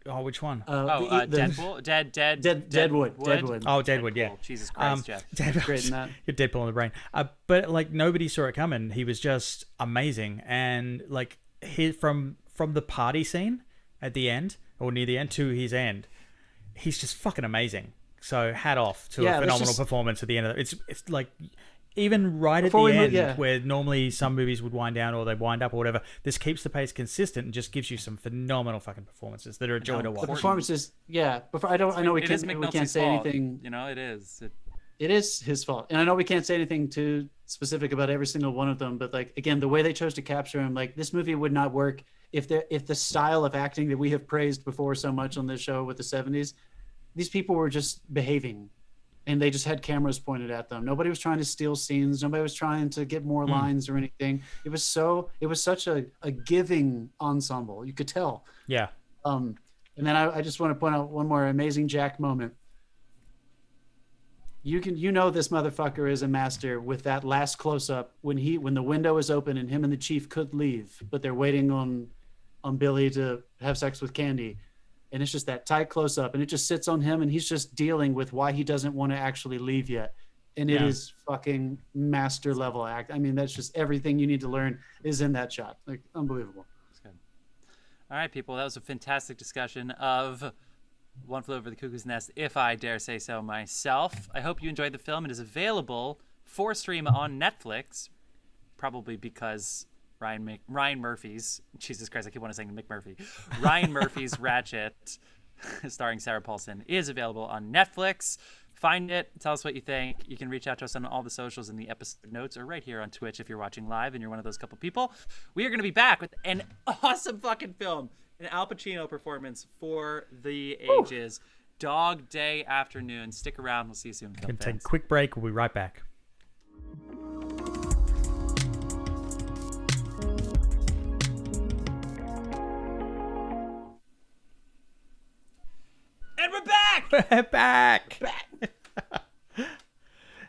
Oh, which one? Deadpool? Deadwood. Oh, Deadwood, yeah. Cool. Jesus Christ, Jeff. Great in that. You're Deadpool in the brain. But like nobody saw it coming. He was just amazing, and like from the party scene at the end or near the end to his end, he's just fucking amazing. So hat off to a phenomenal performance at the end of it. It's like even right Before at the we end, move- where normally some movies would wind down or they wind up or whatever, this keeps the pace consistent and just gives you some phenomenal fucking performances that are a joy to The watch. performances, yeah. Before I know we It is can't McNulty's say fault. anything. You know, it is. It is his fault, and I know we can't say anything too specific about every single one of them. But like again, the way they chose to capture him, like this movie would not work if the style of acting that we have praised before so much on this show with the '70s, these people were just behaving. And they just had cameras pointed at them. Nobody was trying to steal scenes. Nobody was trying to get more lines or anything. It was such a giving ensemble. You could tell. Yeah. And then I just want to point out one more amazing Jack moment. You know this motherfucker is a master with that last close up when the window is open and him and the chief could leave, but they're waiting on Billy to have sex with Candy. And it's just that tight close up and it just sits on him and he's just dealing with why he doesn't want to actually leave yet. And it is fucking master level act. I mean, that's just everything you need to learn is in that shot. Like unbelievable. All right, people, that was a fantastic discussion of One Flew Over the Cuckoo's Nest, if I dare say so myself. I hope you enjoyed the film. It is available for stream on Netflix, probably because Ryan Murphy's, Jesus Christ, I keep wanting to say McMurphy. Ryan Murphy's Ratchet, starring Sarah Paulson, is available on Netflix. Find it. Tell us what you think. You can reach out to us on all the socials in the episode notes or right here on Twitch if you're watching live and you're one of those couple people. We are going to be back with an awesome fucking film An Al Pacino performance for the ages. Dog Day Afternoon. Stick around. We'll see you soon. Gonna take a quick break. We'll be right back. And we're back! We're back!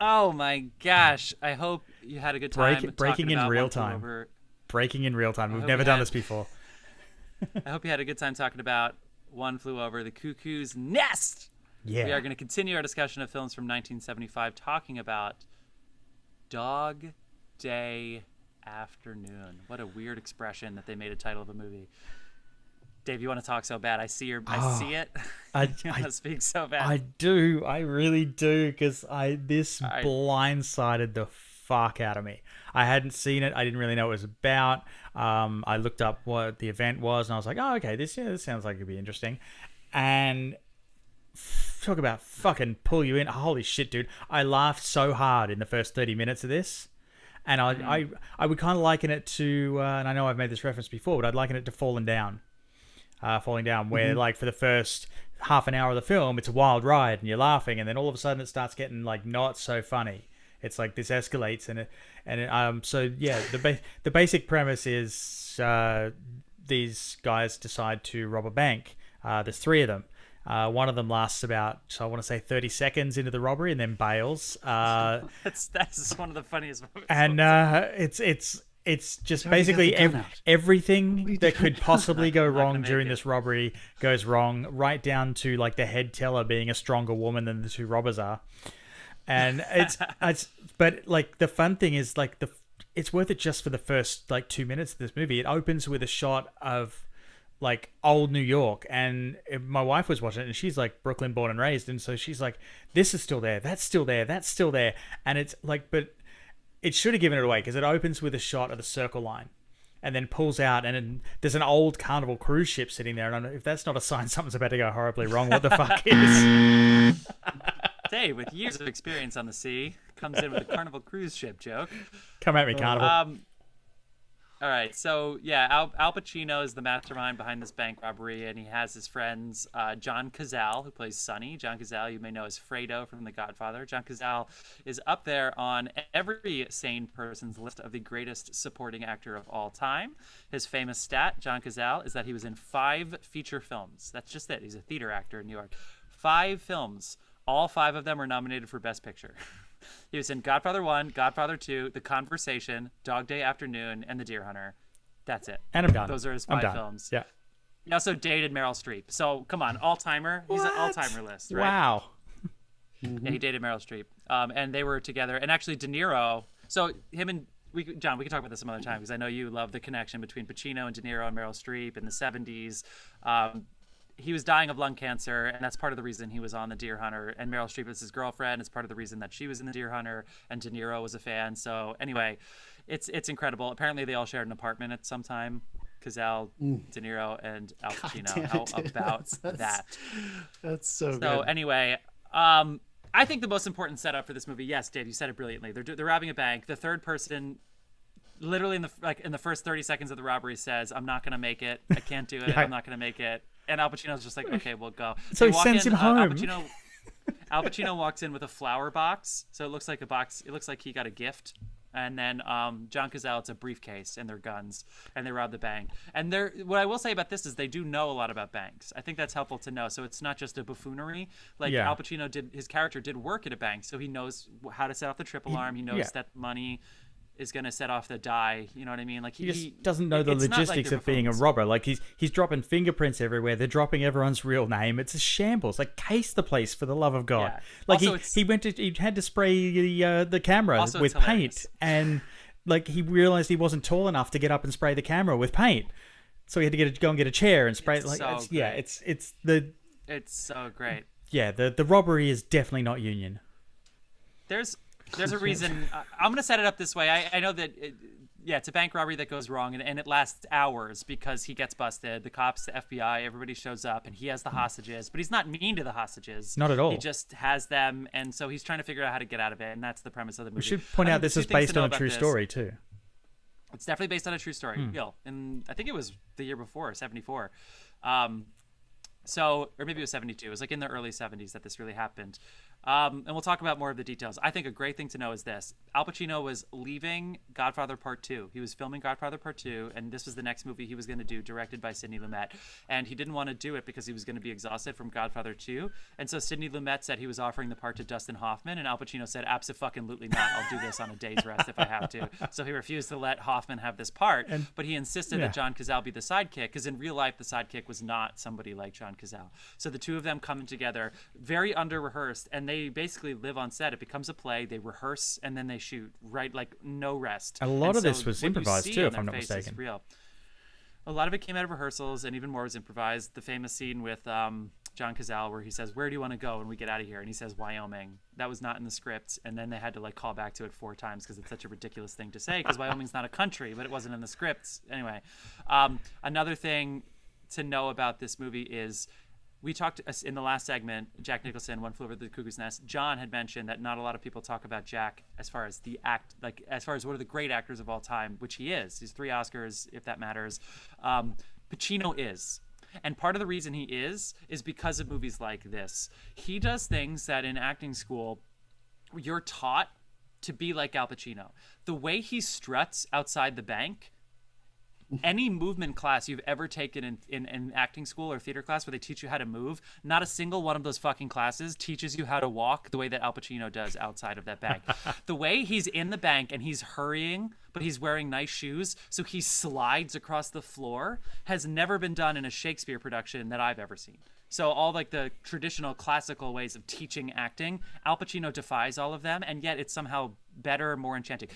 Oh my gosh. I hope you had a good time. Breaking in real time. Breaking in real time. We've never done this before. I hope you had a good time talking about One Flew Over the Cuckoo's Nest. Yeah. We are going to continue our discussion of films from 1975, talking about Dog Day Afternoon. What a weird expression that they made a title of a movie. Dave, you want to talk so bad? I see it. I want to speak so bad. I do. I really do, because this blindsided the fuck out of me. I hadn't seen it. I didn't really know what it was about. I looked up what the event was, and I was like, oh, okay, this sounds like it'd be interesting. And talk about fucking pull you in. Holy shit, dude. I laughed so hard in the first 30 minutes of this. And I would kind of liken it to, and I know I've made this reference before, but I'd liken it to Falling Down, where like for the first half an hour of the film, it's a wild ride and you're laughing, and then all of a sudden it starts getting like not so funny. It's like this escalates, so yeah, the basic premise is these guys decide to rob a bank. There's three of them. One of them lasts about, so I want to say 30 seconds into the robbery and then bails. That's one of the funniest moments. And it's just basically everything that could possibly go wrong during this robbery goes wrong, right down to like the head teller being a stronger woman than the two robbers are. And but like the fun thing is like it's worth it just for the first like 2 minutes of this movie. It opens with a shot of like old New York, and my wife was watching it, and she's like Brooklyn born and raised, and so she's like, this is still there, that's still there, that's still there. And it's like, but it should have given it away, because it opens with a shot of the Circle Line and then pulls out, and there's an old Carnival cruise ship sitting there, and if that's not a sign something's about to go horribly wrong, what the fuck is? Dave, with years of experience on the sea, comes in with a Carnival cruise ship joke. Come at me, Carnival. All right, so yeah, Al Pacino is the mastermind behind this bank robbery, and he has his friends John Cazale, who plays Sonny. John Cazale, you may know as Fredo from The Godfather. John Cazale is up there on every sane person's list of the greatest supporting actor of all time. His famous stat, John Cazale, is that he was in 5 feature films. That's just it. He's a theater actor in New York. 5 films. All 5 of them were nominated for Best Picture. He was in Godfather 1, Godfather 2, The Conversation, Dog Day Afternoon, and The Deer Hunter. That's it. And I'm done. Those are his 5 films. Yeah. He also dated Meryl Streep. So, come on, all-timer. He's an all-timer list, right? Wow. Yeah, he dated Meryl Streep. And they were together. And actually, De Niro... So, him and... John, we can talk about this some other time, because I know you love the connection between Pacino and De Niro and Meryl Streep in the 70s. He was dying of lung cancer, and that's part of the reason he was on The Deer Hunter. And Meryl Streep is his girlfriend. It's part of the reason that she was in The Deer Hunter, and De Niro was a fan. So anyway, it's incredible. Apparently, they all shared an apartment at some time. Cazale, De Niro, and Al Pacino. How about that? That's so good. So anyway, I think the most important setup for this movie, yes, Dave, you said it brilliantly. They're robbing a bank. The third person, literally in the first 30 seconds of the robbery, says, "I'm not gonna make it. I can't do it. Yeah. I'm not gonna make it." And Al Pacino's just like, "Okay, we'll go." So he sends him home. Al Pacino walks in with a flower box, so it looks like a box. It looks like he got a gift. And then John Cazale, it's a briefcase and their guns, and they rob the bank. And what I will say about this is they do know a lot about banks. I think that's helpful to know. So it's not just a buffoonery. Like Al Pacino his character did work at a bank, so he knows how to set off the trip alarm. He knows that money is going to set off the die. You know what I mean? Like he just doesn't know the logistics of being a robber. Like he's dropping fingerprints everywhere. They're dropping everyone's real name. It's a shambles. Like, case the place, for the love of God. Yeah. Like also, he had to spray the camera with paint, and like he realized he wasn't tall enough to get up and spray the camera with paint, so he had to go and get a chair and spray. It's so great. Yeah, the robbery is definitely not union. There's a reason. I'm going to set it up this way. I know that, it's a bank robbery that goes wrong, and it lasts hours because he gets busted. The cops, the FBI, everybody shows up, and he has the hostages. But he's not mean to the hostages. Not at all. He just has them, and so he's trying to figure out how to get out of it, and that's the premise of the movie. We should point out this is based on a true story, too. It's definitely based on a true story, real. And I think it was the year before, 74. So, or maybe it was 72. It was like in the early 70s that this really happened. And we'll talk about more of the details. I think a great thing to know is this. Al Pacino was leaving Godfather Part 2. He was filming Godfather Part 2, and this was the next movie he was going to do, directed by Sidney Lumet. And he didn't want to do it because he was going to be exhausted from Godfather 2. And so Sidney Lumet said he was offering the part to Dustin Hoffman, and Al Pacino said, abso-fucking-lutely not. I'll do this on a day's rest if I have to. So he refused to let Hoffman have this part, but he insisted that John Cazale be the sidekick, because in real life, the sidekick was not somebody like John Cazale. So the two of them come together, very under-rehearsed, and they basically live on set. It becomes a play. They rehearse and then they shoot, right? Like no rest. A lot of this was improvised too, if I'm not mistaken. Real. A lot of it came out of rehearsals, and even more was improvised. The famous scene with John Cazale where he says, "Where do you want to go when we get out of here?" And he says, "Wyoming." That was not in the script, and then they had to like call back to it 4 times because it's such a ridiculous thing to say, because Wyoming's not a country, but it wasn't in the script. Anyway, another thing to know about this movie is, we talked in the last segment, Jack Nicholson, One Flew Over the Cuckoo's Nest. John had mentioned that not a lot of people talk about Jack as far as as far as one of the great actors of all time, which he is. He's 3 Oscars, if that matters. Pacino is. And part of the reason he is because of movies like this. He does things that in acting school, you're taught to be like Al Pacino. The way he struts outside the bank, any movement class you've ever taken in acting school or theater class where they teach you how to move, not a single one of those fucking classes teaches you how to walk the way that Al Pacino does outside of that bank. The way he's in the bank and he's hurrying, but he's wearing nice shoes, so he slides across the floor, has never been done in a Shakespeare production that I've ever seen. So all like the traditional classical ways of teaching acting, Al Pacino defies all of them, and yet it's somehow better, more enchanting.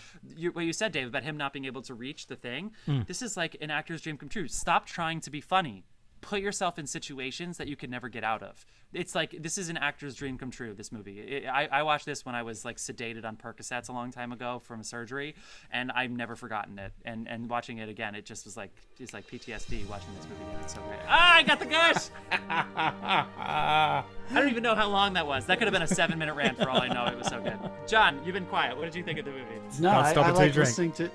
What you said, Dave, about him not being able to reach the thing, this is like an actor's dream come true. Stop trying to be funny. Put yourself in situations that you could never get out of. It's like, this is an actor's dream come true, this movie. I watched this when I was like sedated on Percocets a long time ago from surgery, and I've never forgotten it. And watching it again, it just was like, it's like PTSD watching this movie again. It's so great. I got the gush! I don't even know how long that was. That could have been a 7-minute rant for all I know. It was so good. John, you've been quiet. What did you think of the movie? No, I like listening to...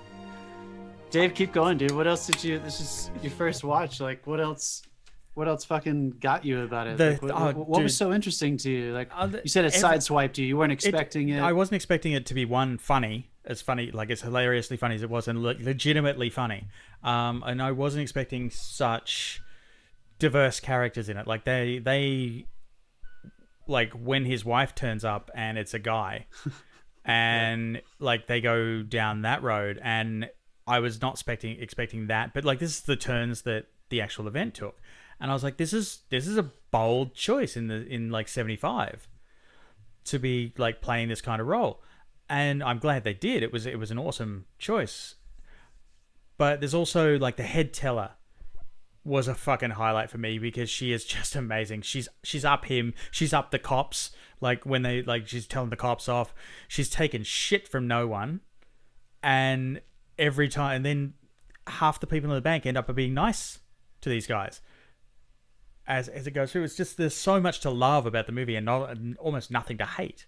Dave, keep going, dude. What else did you... This is your first watch. Like, what else fucking got you about it? What was so interesting to you? Like, you said it sideswiped you. You weren't expecting it. I wasn't expecting it to be funny, like as hilariously funny as it was, and legitimately funny. And I wasn't expecting such diverse characters in it. Like they like when his wife turns up and it's a guy, and like they go down that road, and I was not expecting that. But like, this is the turns that the actual event took. And I was like, this is a bold choice in like 75 to be like playing this kind of role. And I'm glad they did. It was an awesome choice. But there's also like the head teller was a fucking highlight for me, because she is just amazing. She's up him. She's up the cops. Like when they she's telling the cops off. She's taking shit from no one. And every time, and then half the people in the bank end up being nice to these guys. As it goes through, it's just, there's so much to love about the movie and almost nothing to hate.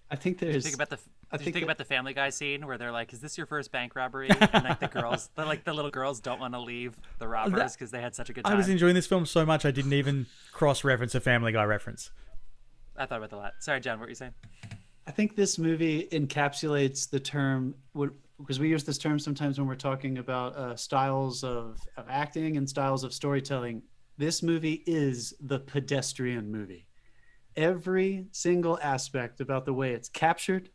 I think there's. Did you think about the Family Guy scene where they're like, "Is this your first bank robbery?" And like the little girls don't want to leave the robbers because they had such a good time. I was enjoying this film so much I didn't even cross-reference a Family Guy reference. I thought about that a lot. Sorry, John, what were you saying? I think this movie encapsulates the term, because we use this term sometimes when we're talking about styles of acting and styles of storytelling. This movie is the pedestrian movie. Every single aspect about the way it's captured,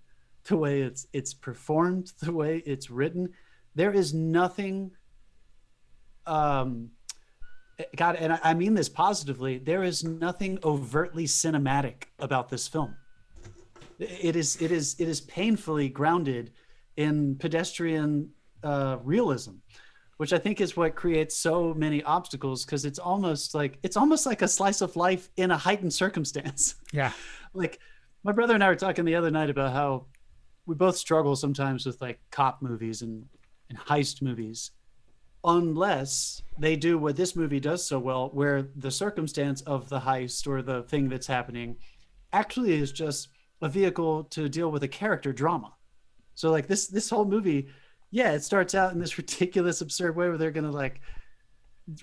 the way it's performed, the way it's written, there is nothing. God, and I mean this positively. There is nothing overtly cinematic about this film. It is painfully grounded in pedestrian realism, which I think is what creates so many obstacles, because it's almost like a slice of life in a heightened circumstance. Yeah. Like, my brother and I were talking the other night about how we both struggle sometimes with like cop movies and heist movies, unless they do what this movie does so well, where the circumstance of the heist or the thing that's happening actually is just a vehicle to deal with a character drama. So like this whole movie yeah, it starts out in this ridiculous, absurd way where they're gonna like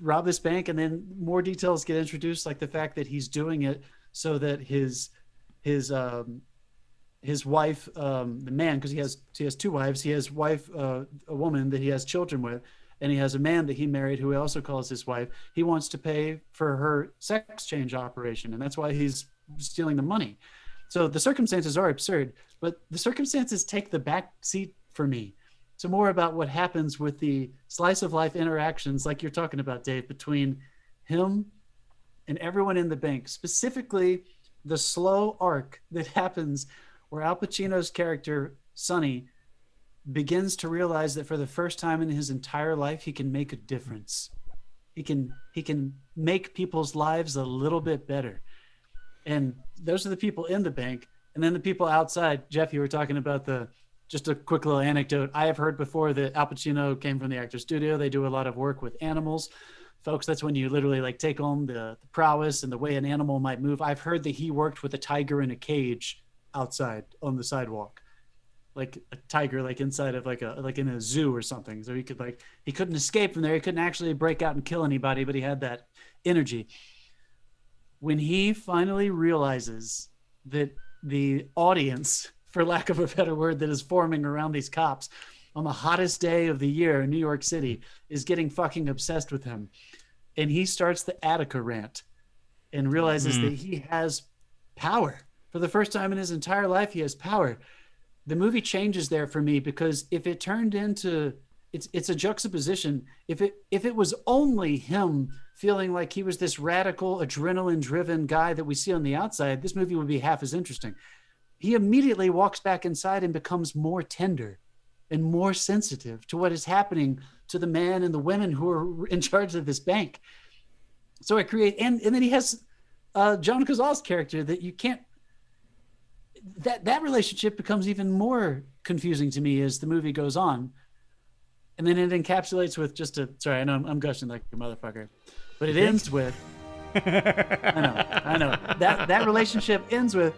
rob this bank, and then more details get introduced, like the fact that he's doing it so that his wife, the man, because he has two wives. He has wife, a woman that he has children with, and he has a man that he married who he also calls his wife. He wants to pay for her sex change operation, and that's why he's stealing the money. So the circumstances are absurd, but the circumstances take the back seat for me. So more about what happens with the slice of life interactions, like you're talking about, Dave, between him and everyone in the bank, specifically the slow arc that happens where Al Pacino's character, Sonny, begins to realize that for the first time in his entire life, he can make a difference. He can make people's lives a little bit better. And those are the people in the bank. And then the people outside. Jeff, you were talking about just a quick little anecdote. I have heard before that Al Pacino came from the actor studio. They do a lot of work with animals. Folks, that's when you literally like take home the prowess and the way an animal might move. I've heard that he worked with a tiger in a cage outside on the sidewalk, like a tiger, like inside of like in a zoo or something. So he couldn't escape from there. He couldn't actually break out and kill anybody, but he had that energy. When he finally realizes that the audience, for lack of a better word, that is forming around these cops on the hottest day of the year in New York City is getting fucking obsessed with him. And he starts the Attica rant and realizes that he has power. For the first time in his entire life, he has power. The movie changes there for me, because if it turned into, it's a juxtaposition. If it was only him feeling like he was this radical, adrenaline-driven guy that we see on the outside, this movie would be half as interesting. He immediately walks back inside and becomes more tender and more sensitive to what is happening to the man and the women who are in charge of this bank. So and then he has John Cazale's character that you can't, that relationship becomes even more confusing to me as the movie goes on. And then it encapsulates with sorry, I know I'm gushing like a motherfucker, but it ends with, I know, that relationship ends with,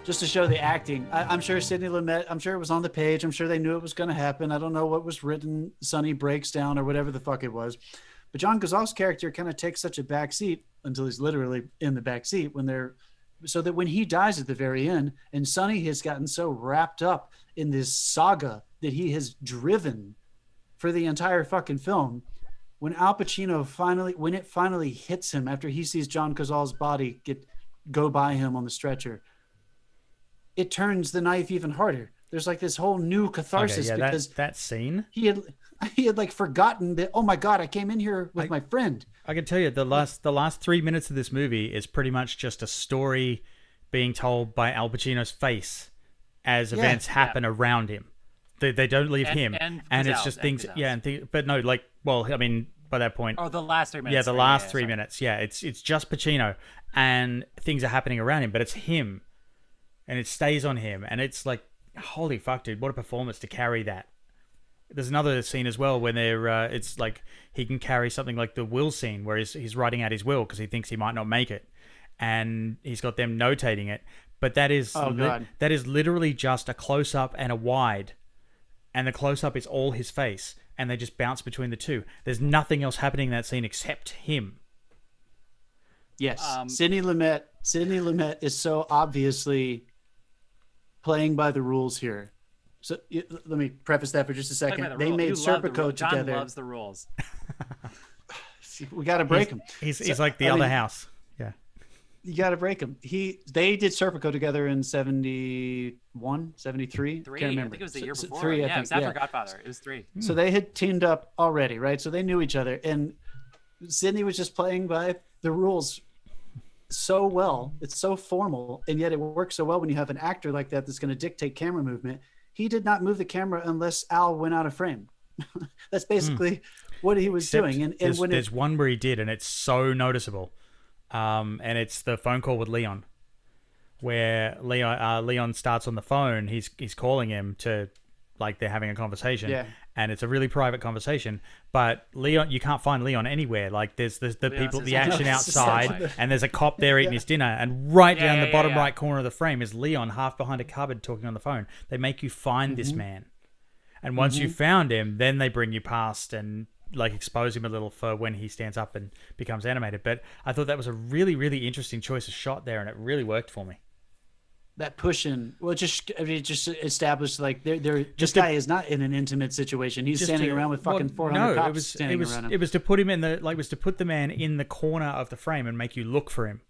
just to show the acting. I'm sure Sidney Lumet, I'm sure it was on the page. I'm sure they knew it was going to happen. I don't know what was written. Sonny breaks down or whatever the fuck it was. But John Cazale's character kind of takes such a back seat until he's literally in the back seat so that when he dies at the very end, and Sonny has gotten so wrapped up in this saga that he has driven for the entire fucking film, when Al Pacino finally hits him after he sees John Cazale's body go by him on the stretcher, it turns the knife even harder. There's like this whole new catharsis, because that scene, he had like forgotten that, oh my God, I came in here with my friend. I can tell you the last 3 minutes of this movie is pretty much just a story being told by Al Pacino's face as events happen around him. They don't leave him, and it's just things. But no, like, well, I mean, by that point, the last 3 minutes. Yeah, the last 3 minutes. Yeah, it's just Pacino, and things are happening around him, but it's him. And it stays on him, and it's like, holy fuck, dude, what a performance to carry that. There's another scene as well when it's like he can carry something like the will scene where he's writing out his will because he thinks he might not make it, and he's got them notating it. But that is that is literally just a close up and a wide, and the close up is all his face, and they just bounce between the two. There's nothing else happening in that scene except him. Yes, Sidney Lumet is so obviously playing by the rules here. So let me preface that for just a second. They made Serpico together. John loves the rules. We got to break him. He's like the other house. Yeah, you got to break him. They did Serpico together in 71, 73. Can't remember. I think it was the year before. 3, it was after Godfather. It was 3. So they had teamed up already, right? So they knew each other, and Sidney was just playing by the rules so well. It's so formal, and yet it works so well when you have an actor like that that's going to dictate camera movement. He did not move the camera unless Al went out of frame. That's basically what he was doing. And there's one where he did, and it's so noticeable. And it's the phone call with Leon, where Leon starts on the phone. He's calling him to, like, they're having a conversation. Yeah. And it's a really private conversation, but Leon, you can't find Leon anywhere. Like there's the people, the action outside, and there's a cop there eating his dinner, and right down the bottom right corner of the frame is Leon half behind a cupboard talking on the phone. They make you find this man. And once you found him, then they bring you past and like expose him a little for when he stands up and becomes animated. But I thought that was a really, really interesting choice of shot there, and it really worked for me. That pushing, well, it just established like this Just guy is not in an intimate situation. He's standing around with fucking 400 cops standing around him. It was to put him in to put the man in the corner of the frame and make you look for him.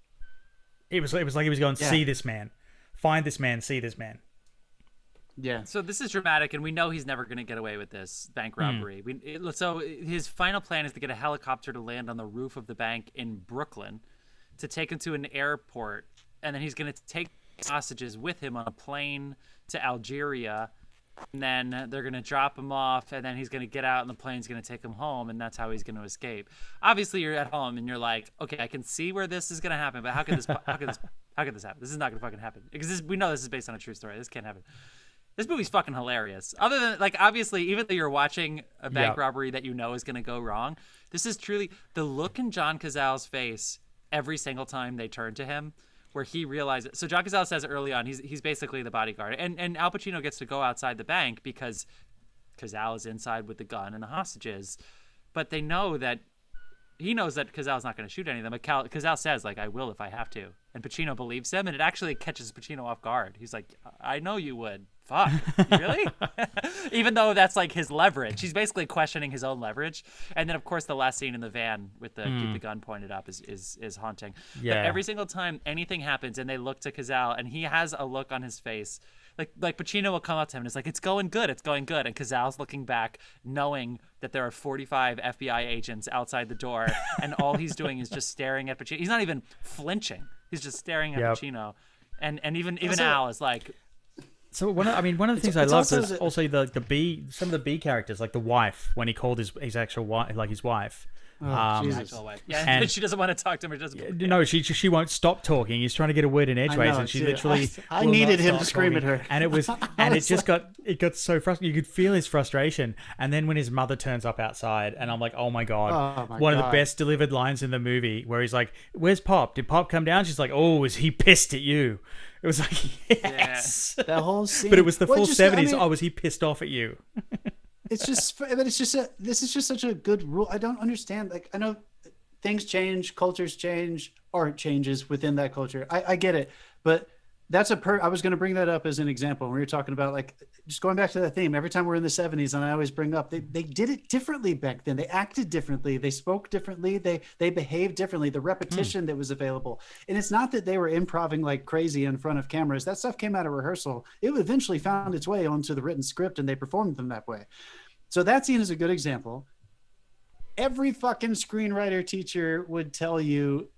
It was like he was going, see this man, find this man, see this man. Yeah. So this is dramatic, and we know he's never going to get away with this bank robbery. So his final plan is to get a helicopter to land on the roof of the bank in Brooklyn to take him to an airport, and then he's going to take hostages with him on a plane to Algeria, and then they're going to drop him off, and then he's going to get out, and the plane's going to take him home, and that's how he's going to escape. Obviously, you're at home, and you're like, okay, I can see where this is going to happen, but how could this happen? This is not going to fucking happen because we know this is based on a true story. This can't happen. This movie's fucking hilarious. Other than, like, obviously, even though you're watching a bank robbery that you know is going to go wrong, this is truly the look in John Cazale's face every single time they turn to him, where he realizes. So John Cazale says early on, he's basically the bodyguard, and Al Pacino gets to go outside the bank because Cazale is inside with the gun and the hostages, but they know that he knows that Cazale's not going to shoot any of them. But Cazale says, like, I will if I have to, and Pacino believes him, and it actually catches Pacino off guard. He's like, I know you would. Fuck, really? Even though that's like his leverage, he's basically questioning his own leverage. And then, of course, the last scene in the van with the keep the gun pointed up is haunting. Yeah. But every single time anything happens, and they look to Cazale, and he has a look on his face, like Pacino will come up to him and it's like, it's going good, and Cazale's looking back, knowing that there are 45 FBI agents outside the door, and all he's doing is just staring at Pacino. He's not even flinching; he's just staring at Pacino, and even Al is like. So one of the things I loved was also some of the B characters, like the wife, when he called his actual wife, like his wife. Jesus. Yeah, and she doesn't want to talk to him. Or doesn't. No, she won't stop talking. He's trying to get a word in edgeways, and she literally. I needed him to scream at her, and it got so frustrating. You could feel his frustration, and then when his mother turns up outside, and I'm like, oh my god, one of the best delivered lines in the movie, where he's like, "Where's Pop? Did Pop come down?" She's like, "Oh, is he pissed at you?" It was like, yes, that whole scene. But it was the full 70s. Was he pissed off at you? This is just such a good rule. I don't understand. Like, I know things change, cultures change, art changes within that culture. I get it, but that's I was going to bring that up as an example when we were talking about, like, just going back to that theme. Every time we're in the 70s, and I always bring up, they did it differently back then. They acted differently. They spoke differently. They behaved differently. The repetition that was available. And it's not that they were improvising like crazy in front of cameras. That stuff came out of rehearsal. It eventually found its way onto the written script, and they performed them that way. So that scene is a good example. Every fucking screenwriter teacher would tell you,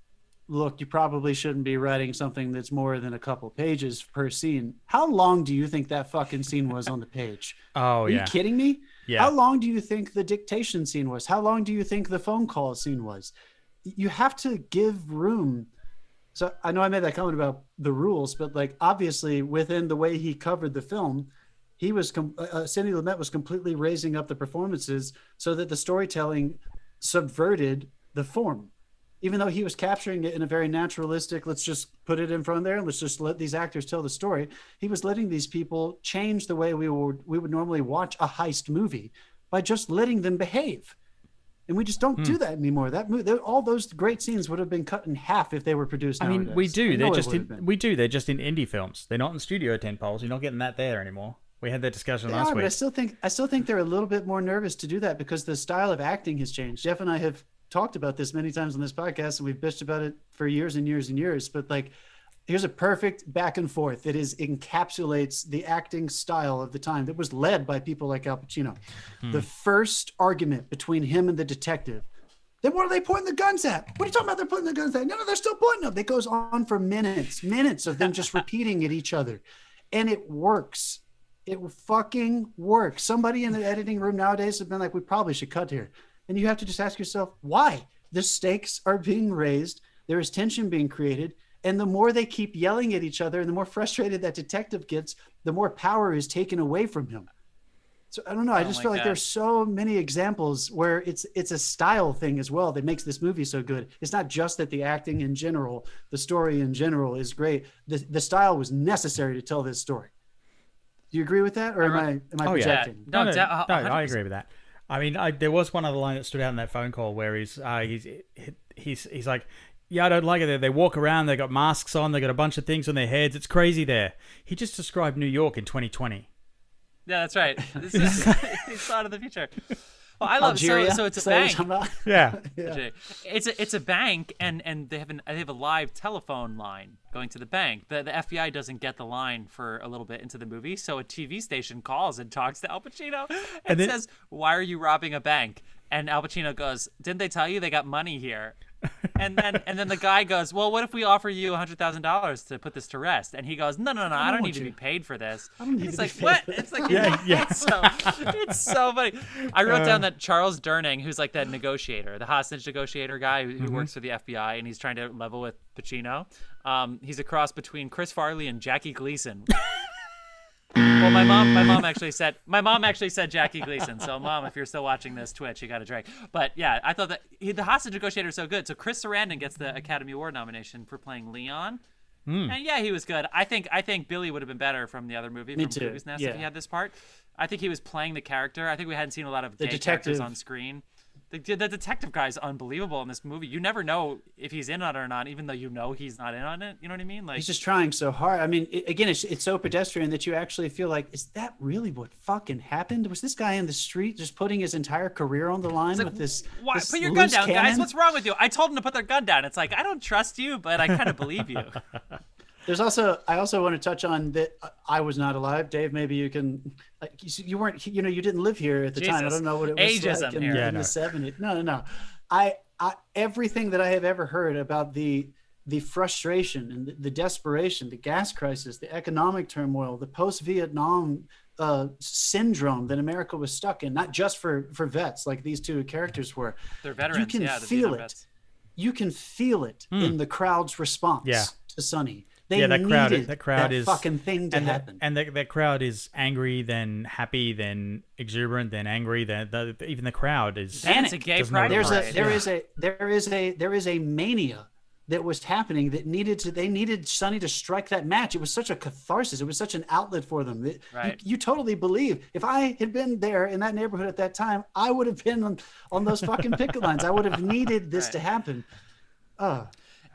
look, you probably shouldn't be writing something that's more than a couple pages per scene. How long do you think that fucking scene was on the page? Are you kidding me? Yeah. How long do you think the dictation scene was? How long do you think the phone call scene was? You have to give room. So I know I made that comment about the rules, but like, obviously within the way he covered the film, he was Sidney Lumet was completely raising up the performances so that the storytelling subverted the form. Even though he was capturing it in a very naturalistic, let's just put it in front of there and let's just let these actors tell the story. He was letting these people change the way we would normally watch a heist movie by just letting them behave. And we just don't do that anymore. All those great scenes would have been cut in half if they were produced nowadays. I mean, we do. They're just in indie films. They're not in studio tentpoles. You're not getting that there anymore. We had that discussion last week. But I still think they're a little bit more nervous to do that because the style of acting has changed. Jeff and I have talked about this many times on this podcast, and we've bitched about it for years and years and years. But like, here's a perfect back and forth that encapsulates the acting style of the time that was led by people like Al Pacino. The first argument between him and the detective. Then what are they pointing the guns at? What are you talking about? They're pointing the guns at? No, they're still pointing them. It goes on for minutes of them just repeating at each other. And it works. It fucking works. Somebody in the editing room nowadays have been like, we probably should cut here. And you have to just ask yourself, why? The stakes are being raised. There is tension being created. And the more they keep yelling at each other and the more frustrated that detective gets, the more power is taken away from him. So I don't know. I just feel like there's so many examples where it's a style thing as well that makes this movie so good. It's not just that the acting in general, the story in general is great. The style was necessary to tell this story. Do you agree with that, or am I Oh, yeah. projecting? No, No, de- I 100%. agree with that. I mean, there was one other line that stood out in that phone call where he's like, yeah, I don't like it. They walk around, they got masks on, they got a bunch of things on their heads. It's crazy there. He just described New York in 2020. Yeah, that's right. This is he saw it in the future. Well, I love Algeria? so it's a Is that what you're bank. talking about? Yeah. Yeah. It's a bank, and they have a live telephone line going to the bank. The FBI doesn't get the line for a little bit into the movie, so a TV station calls and talks to Al Pacino and then- says, "Why are you robbing a bank?" And Al Pacino goes, "Didn't they tell you they got money here?" And then the guy goes, "Well, what if we offer you $100,000 to put this to rest?" And he goes, "No, I don't need to be paid for this." He's like, "What?" It's like, Yeah. it's so funny. I wrote down that Charles Durning, who's like that negotiator, the hostage negotiator guy who works for the FBI, and he's trying to level with Pacino. He's a cross between Chris Farley and Jackie Gleason. Well, my mom actually said Jackie Gleason. So, Mom, if you're still watching this Twitch, you got to drink. But yeah, I thought that the hostage negotiator is so good. So Chris Sarandon gets the Academy Award nomination for playing Leon. And yeah, he was good. I think Billy would have been better from the other movie, from too. Cuckoo's Nest, if Yeah. he had this part. I think he was playing the character. I think we hadn't seen a lot of The gay characters detective. on screen. The detective guy is unbelievable in this movie. You never know if he's in on it or not, even though you know he's not in on it. You know what I mean? Like, He's just trying so hard. I mean, it's so pedestrian that you actually feel like, is that really what fucking happened? Was this guy in the street just putting his entire career on the line like, with this? why? this Put your gun loose down, guys. cannon? What's wrong with you? I told him to put their gun down. It's like, I don't trust you, but I kind of believe you. There's also, I also want to touch on that. I was not alive. Dave, maybe you can. You weren't. You didn't live here at the time. I Jesus. don't know what it was Ageism like in, here. in the '70s. No. I everything that I have ever heard about the frustration and the desperation, the gas crisis, the economic turmoil, the post-Vietnam syndrome that America was stuck in, not just for vets like these two characters were. They're veterans. You can yeah, the feel Vietnam it. vets. You can feel it in the crowd's response to Sonny. They that needed crowd that is fucking thing to happen. That crowd is angry, then happy, then exuberant, then angry. Then even the crowd is. And it's a gay doesn't pride know parade. There is a mania that was happening that they needed Sonny to strike that match. It was such a catharsis. It was such an outlet for them. Right. You totally believe. If I had been there in that neighborhood at that time, I would have been on those fucking picket lines. I would have needed this to happen.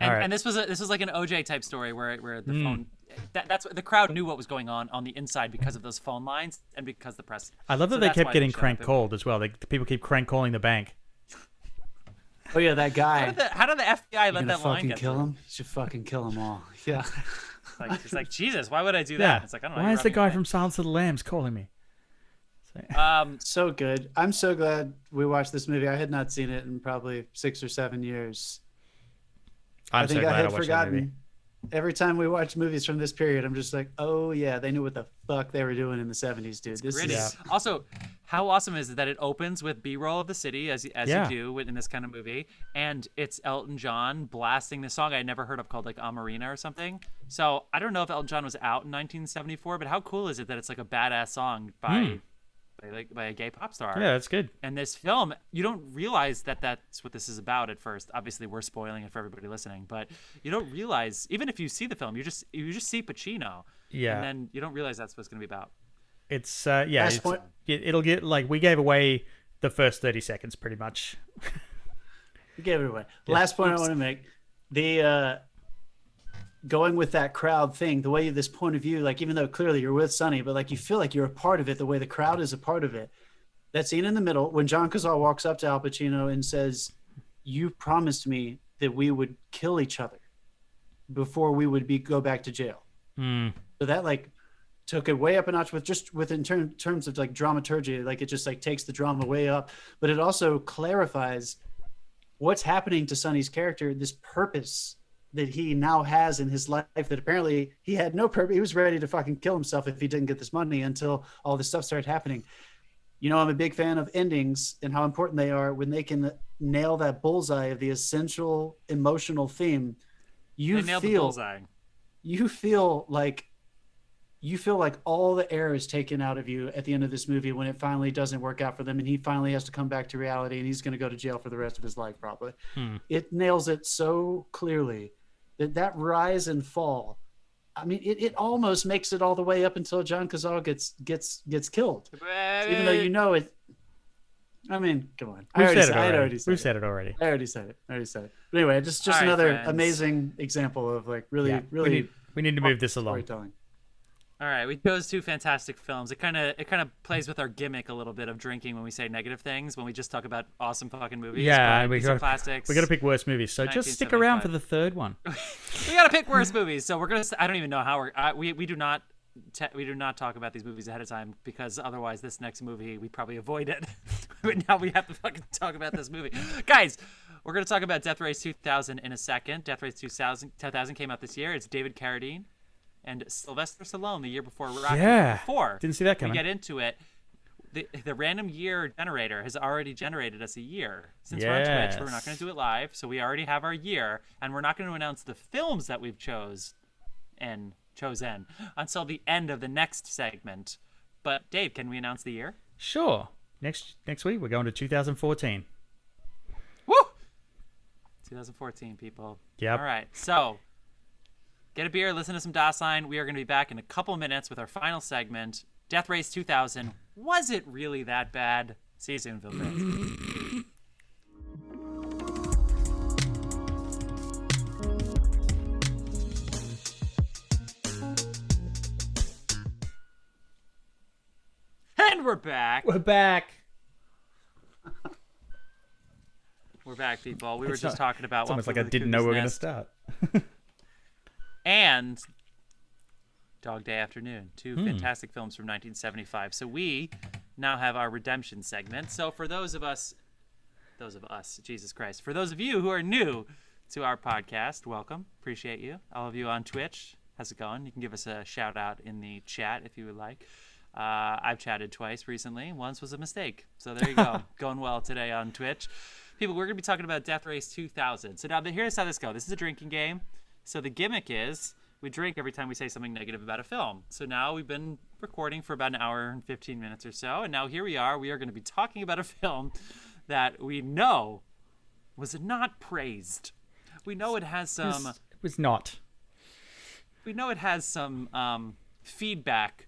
And this was like an OJ type story where the phone. That's the crowd knew what was going on the inside because of those phone lines and because the press. I love that So they that's kept why getting showed up. crank called as well. People keep crank calling the bank. Oh yeah, that guy. How did the FBI let Gonna that line fucking get kill through? him? You should fucking kill them all. Yeah. It's like Jesus, why would I do that? Yeah. It's like, I don't know. Why you're is the robbing a guy bank. from Silence of the Lambs calling me? So good. I'm so glad we watched this movie. I had not seen it in probably 6 or 7 years. I'm I think so I glad I had watched that movie. forgotten. Every time we watch movies from this period, I'm just like, oh yeah, they knew what the fuck they were doing in the 70s, dude. This Gritty. is Also, how awesome is it that it opens with B-roll of the city, as Yeah. you do in this kind of movie, and it's Elton John blasting the song I had never heard of called like Amarina or something. So I don't know if Elton John was out in 1974, but how cool is it that it's like a badass song by a gay pop star? Yeah, that's good. And this film, you don't realize that that's what this is about at first. Obviously, we're spoiling it for everybody listening, but you don't realize, even if you see the film, you just see Pacino. Yeah. And then you don't realize that's what it's going to be about. It's Last point. it'll get like we gave away the first 30 seconds pretty much. You gave it away. Last point I want to make: the going with that crowd thing, the way you this point of view, like even though clearly you're with Sonny, but like you feel like you're a part of it, the way the crowd is a part of it. That scene in the middle when John Cazale walks up to Al Pacino and says, "You promised me that we would kill each other before we would go back to jail." So that like took it way up a notch in terms of like dramaturgy. Like it just like takes the drama way up, but it also clarifies what's happening to Sonny's character, this purpose that he now has in his life that apparently he had no purpose. He was ready to fucking kill himself if he didn't get this money until all this stuff started happening. You know, I'm a big fan of endings and how important they are when they can nail that bullseye of the essential emotional theme. They nailed the bullseye. You feel like all the air is taken out of you at the end of this movie when it finally doesn't work out for them and he finally has to come back to reality and he's going to go to jail for the rest of his life probably. It nails it so clearly that rise and fall. I mean, it almost makes it all the way up until John Cazale gets killed, even though you know it. I mean, come on. We've said it I had already. already said We've it. said it already. I already said it. But anyway, just All right, another friends. amazing example of like really, Yeah, really we need to move this along. storytelling. All right, we chose two fantastic films. It kind of plays with our gimmick a little bit of drinking when we say negative things, when we just talk about awesome fucking movies. Yeah, but we these are got classics. we got to pick worst movies. So just stick around 1975. for the third one. We got to pick worst movies. So we're gonna. I don't even know how we do not. We do not talk about these movies ahead of time because otherwise this next movie we probably avoid it. But now we have to fucking talk about this movie. Guys, we're going to talk about Death Race 2000 in a second. Death Race 2000 came out this year. It's David Carradine and Sylvester Stallone the year before Rocky. Yeah. Before Didn't see that we coming. get into it, the random year generator has already generated us a year. Since we're on Twitch, we're not going to do it live, so we already have our year, and we're not going to announce the films that we've chosen until the end of the next segment. But Dave, can we announce the year? Sure. Next week we're going to 2014. Woo! 2014, people. Yep. All right, so get a beer, listen to some Dasein. We are going to be back in a couple minutes with our final segment, Death Race 2000. Was it really that bad? See you soon, Phil. And we're back. We're back. We're back, people. We were It's just not- talking about It's almost One like I Flew Over the didn't know we were going to Cuckoo's start. Nest and Dog Day Afternoon, two Hmm. fantastic films from 1975. So we now have our redemption segment. So for those of us, Jesus Christ, for those of you who are new to our podcast, welcome. Appreciate you. All of you on Twitch, how's it going? You can give us a shout out in the chat if you would like. I've chatted twice recently. Once was a mistake. So there you go. Going well today on Twitch. People, we're going to be talking about Death Race 2000. So now here's how this goes. This is a drinking game. So the gimmick is we drink every time we say something negative about a film. So now we've been recording for about an hour and 15 minutes or so. And now here we are. We are going to be talking about a film that we know was not praised. We know it has some... It was not. We know it has some feedback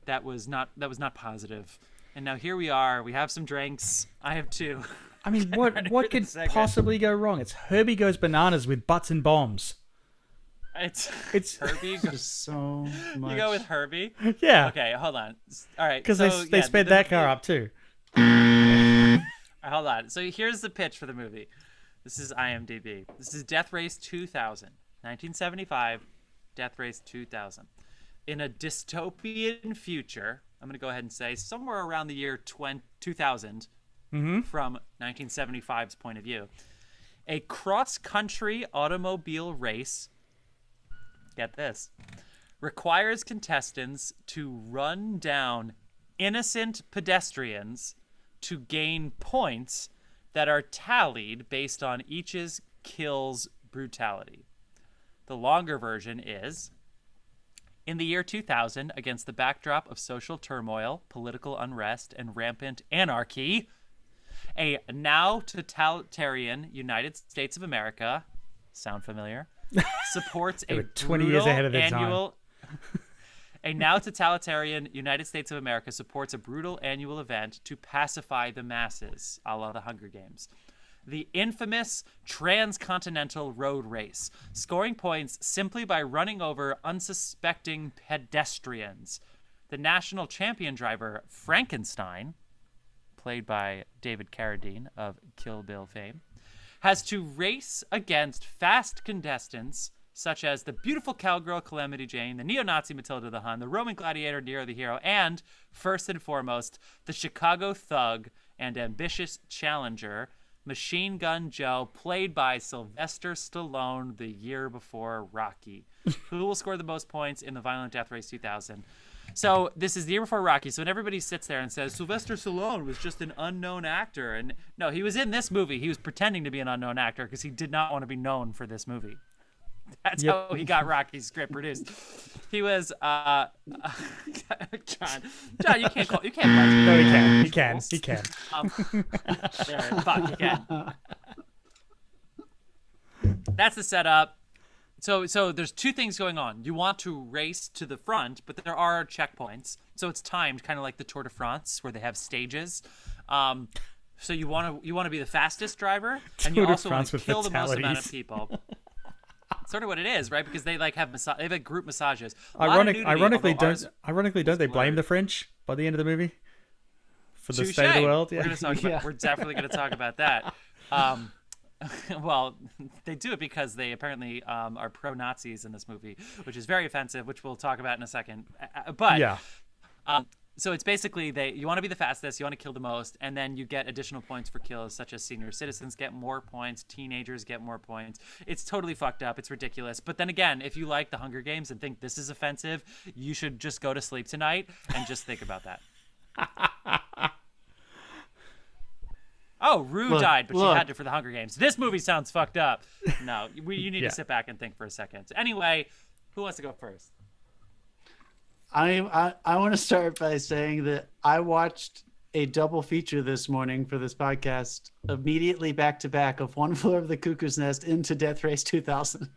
that was not positive. And now here we are. We have some drinks. I have two. I mean, what could possibly go wrong? It's Herbie Goes Bananas with butts and bombs. It's Herbie. Just so much. You go with Herbie? Yeah. Okay, hold on. All right. Because so, they sped that car up too. Hold on. So here's the pitch for the movie. This is IMDb. This is Death Race 2000, 1975. Death Race 2000. In a dystopian future, I'm going to go ahead and say somewhere around the year 2000, from 1975's point of view, a cross-country automobile race, get this, requires contestants to run down innocent pedestrians to gain points that are tallied based on each's kill's brutality. The longer version is, in the year 2000, against the backdrop of social turmoil, political unrest, and rampant anarchy, a now totalitarian United States of America, sound familiar, supports They a were 20 years ahead of their time. annual... A now totalitarian United States of America supports a brutal annual event to pacify the masses, a la the Hunger Games. The infamous transcontinental road race, scoring points simply by running over unsuspecting pedestrians. The national champion driver, Frankenstein, played by David Carradine of Kill Bill fame, has to race against fast contestants such as the beautiful cowgirl Calamity Jane, the neo-Nazi Matilda the Hun, the Roman gladiator Nero the Hero, and, first and foremost, the Chicago thug and ambitious challenger, Machine Gun Joe, played by Sylvester Stallone the year before Rocky. Who will score the most points in the Violent Death Race 2000? So this is the year before Rocky. So when everybody sits there and says, Sylvester Stallone was just an unknown actor. And no, he was in this movie. He was pretending to be an unknown actor because he did not want to be known for this movie. That's how he got Rocky's script produced. He was John, you can't No, he can. He can. He can. Fuck, you can. That's the setup. So there's two things going on. You want to race to the front, but there are checkpoints. So it's timed, kind of like the Tour de France, where they have stages. So you want to be the fastest driver, and you also want to kill the most amount of people. Sort of what it is, right? Because they like have they have group massages. Ironically, don't they blame the French by the end of the movie for the state of the world? Yeah. We're definitely going to talk about that. Well, they do it because they apparently are pro-Nazis in this movie, which is very offensive, which we'll talk about in a second. But yeah. So it's basically you want to be the fastest, you want to kill the most, and then you get additional points for kills, such as senior citizens get more points, teenagers get more points. It's totally fucked up. It's ridiculous. But then again, if you like the Hunger Games and think this is offensive, you should just go to sleep tonight and just think about that. Oh, Rue died, but she had to for the Hunger Games. This movie sounds fucked up. No, you need to sit back and think for a second. Anyway, who wants to go first? I want to start by saying that I watched a double feature this morning for this podcast, immediately back to back, of One Flew Over the Cuckoo's Nest into Death Race 2000.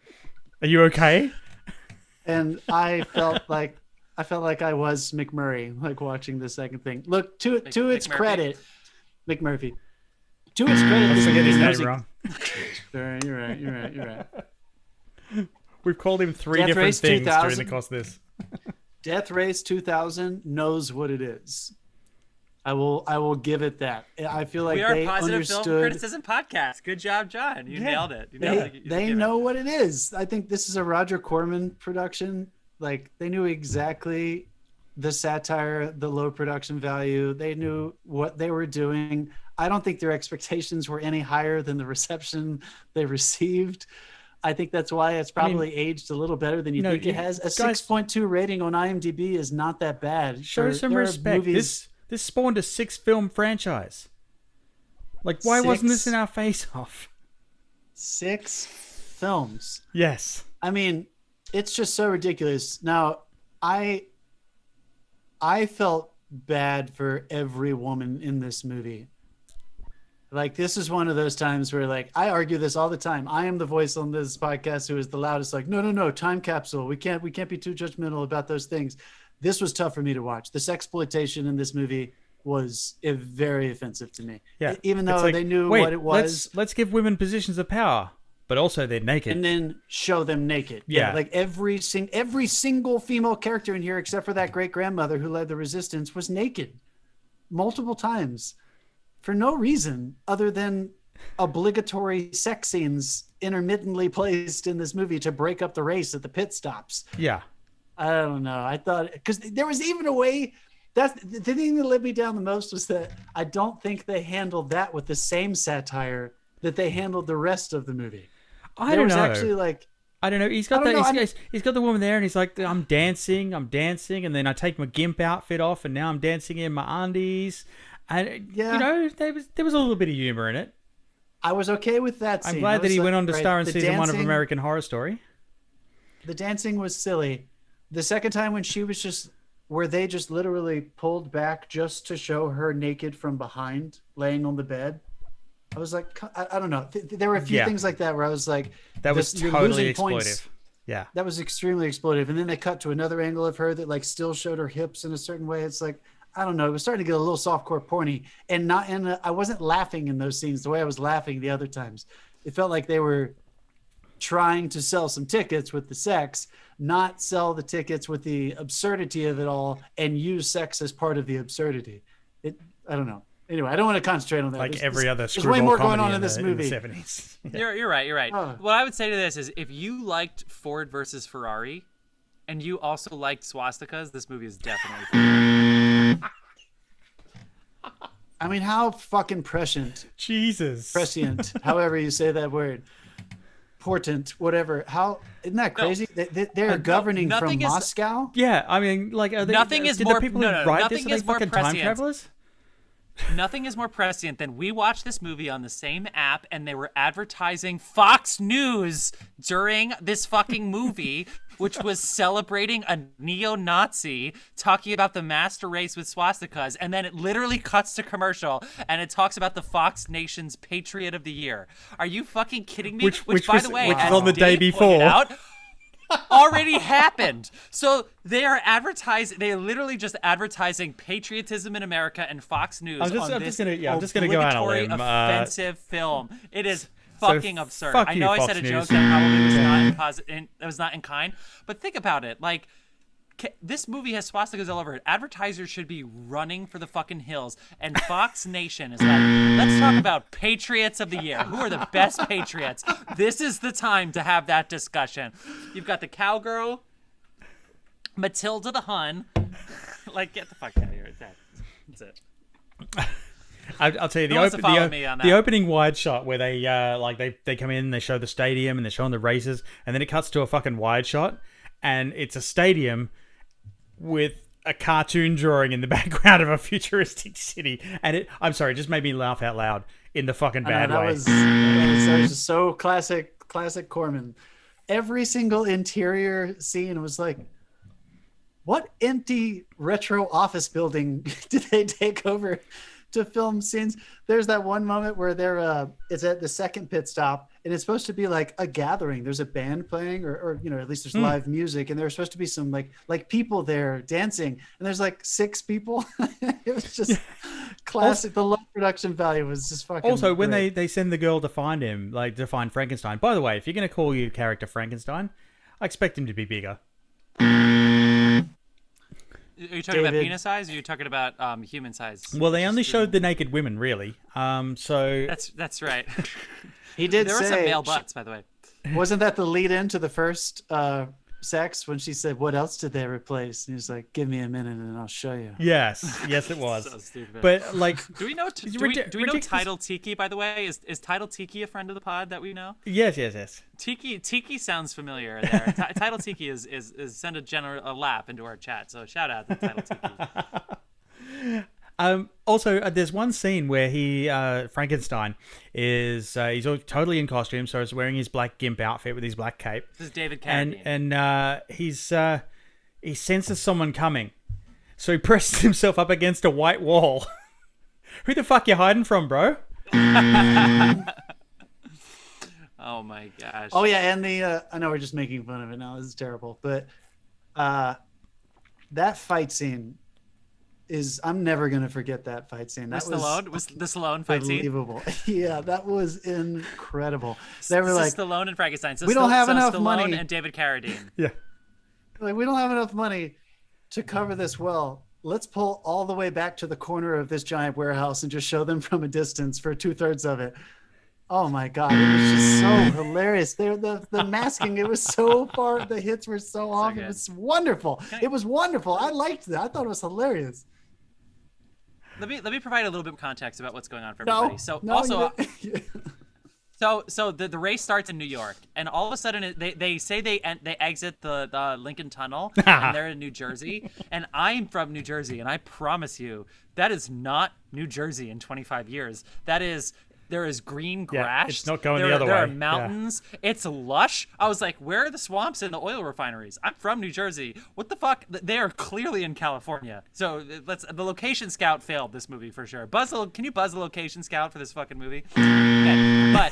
Are you okay? And I felt like I was McMurray, like watching the second thing. Look, to its credit, McMurphy. To its credit, I forget his name wrong. You're right. We've called him three Death different Race things 2000. during the course of this. Death Race 2000 knows what it is. I will give it that. I feel like we are they a positive understood. film criticism podcast. Good job, John. You nailed it. They know what it is. I think this is a Roger Corman production. Like, they knew exactly the satire, the low production value. They knew what they were doing. I don't think their expectations were any higher than the reception they received. I think that's why it's probably aged a little better than you think it has. A 6.2 rating on IMDb is not that bad. Show some respect. This spawned a 6-film franchise. Like, why wasn't this in our face-off? 6 films. Yes. I mean, it's just so ridiculous. Now, I felt bad for every woman in this movie. Like, this is one of those times where, like, I argue this all the time. I am the voice on this podcast who is the loudest, like, no, time capsule. We can't be too judgmental about those things. This was tough for me to watch. The sexploitation in this movie was very offensive to me. Yeah. Even though they knew what it was. Let's give women positions of power, but also they're naked. And then show them naked. Yeah. Like, every single female character in here, except for that great grandmother who led the resistance, was naked multiple times. For no reason other than obligatory sex scenes intermittently placed in this movie to break up the race at the pit stops. Yeah. I don't know. I thought, because there was even a way, that's the thing that let me down the most was that I don't think they handled that with the same satire that they handled the rest of the movie. I don't know. Actually, like, I don't know. He's got he's got the woman there, and he's like, I'm dancing, and then I take my gimp outfit off, and now I'm dancing in my undies. And there was a little bit of humor in it. I was okay with that scene. I'm glad that he went on to star in season 1 of American Horror Story. The dancing was silly. The second time when she was just, where they just literally pulled back just to show her naked from behind, laying on the bed, I was like, I don't know. There were a few things like that where I was like, that was totally exploitive. Yeah, that was extremely exploitive. And then they cut to another angle of her that like still showed her hips in a certain way. It's like, I don't know. It was starting to get a little softcore porny, and I wasn't laughing in those scenes the way I was laughing the other times. It felt like they were trying to sell some tickets with the sex, not sell the tickets with the absurdity of it all, and use sex as part of the absurdity. I don't know. Anyway, I don't want to concentrate on that. Like every other there's way more going on in this movie. In the 70s. Yeah. You're right. What I would say to this is, if you liked Ford versus Ferrari, and you also liked swastikas, this movie is definitely for you. I mean, how fucking prescient. Jesus. Prescient, however you say that word. Portent, whatever. How, isn't that crazy? They're governing from Moscow? Yeah, I mean, like, are they, nothing is did more, the people who write this, are they fucking time travelers? Nothing is more prescient than we watched this movie on the same app and they were advertising Fox News during this fucking movie, which was celebrating a neo-Nazi talking about the master race with swastikas, and then it literally cuts to commercial and it talks about the Fox Nation's Patriot of the Year. Are you fucking kidding me? Which by was, the way, which as was on the day Dave before. Out, already happened. So they are advertising. They are literally just advertising patriotism in America and Fox News I'm just gonna go out on a limb. offensive film. It is fucking absurd. fuck I you, know I Fox said a News. joke that probably was not it was not in kind, but think about it. Like, this movie has swastikas all over it. Advertisers should be running for the fucking hills, and Fox Nation is like, let's talk about Patriots of the Year. Who are the best Patriots? This is the time to have that discussion. You've got the cowgirl, Matilda the Hun. Like, get the fuck out of here. That's it. I'll tell you Who wants to follow me on that? the opening wide shot where they they come in, they show the stadium and they're showing the races, and then it cuts to a fucking wide shot, and it's a stadium with a cartoon drawing in the background of a futuristic city, and it just made me laugh out loud in the fucking bad way. That was just so classic Corman. Every single interior scene was like, what empty retro office building did they take over to film scenes? There's that one moment where they're it's at the second pit stop, and it's supposed to be like a gathering. There's a band playing, or at least there's live music, and there's supposed to be some like people there dancing, and there's like 6 people. It was just classic. The low production value was just fucking Also, when great. they send the girl to find him, like to find Frankenstein. By the way, if you're gonna call your character Frankenstein, I expect him to be bigger. Are you talking about David. penis size, or are you talking about human size? Well, they only showed the naked women, really. So That's right. He did There were say, some male butts, by the way. wasn't that the lead in to the first sex when she said, what else did they replace? And he was like, give me a minute and I'll show you. yes, it was. So stupid. But like, Do we know? Do we know ridiculous. Title Tiki? By the way, is Title Tiki a friend of the pod that we know? yes. Tiki sounds familiar there. Title Tiki is send a laugh into our chat. So shout out to Title Tiki. Also, there's one scene where Frankenstein is he's all totally in costume, so he's wearing his black gimp outfit with his black cape, This is David Carradine. and he senses someone coming, so he presses himself up against a white wall. Who the fuck you hiding from, bro? Oh my gosh. Oh yeah, and I know we're just making fun of it now. This is terrible, but that fight scene I'm never gonna forget that fight scene. That Was the Stallone fight scene? unbelievable. Yeah, that was incredible. They were This like, is Stallone and Frankenstein. So we don't have enough Stallone money. and David Carradine. Yeah. we don't have enough money to cover this well. Let's pull all the way back to the corner of this giant warehouse and just show them from a distance for 2/3 of it. Oh my god, it was just so hilarious. The masking, it was so far, the hits were so off. good. It was wonderful. It was wonderful. I liked that. I thought it was hilarious. Let me provide a little bit of context about what's going on for No, everybody. So no, also, you so the race starts in New York, and all of a sudden they say they exit the Lincoln Tunnel, and they're in New Jersey. And I'm from New Jersey, and I promise you that is not New Jersey in 25 years. There is green grass. it's not going the there, other there way. are mountains. Yeah. It's lush. I was like, where are the swamps and the oil refineries? I'm from New Jersey. What the fuck? They are clearly in California. So the location scout failed this movie for sure. Can you buzz the location scout for this fucking movie? Okay, but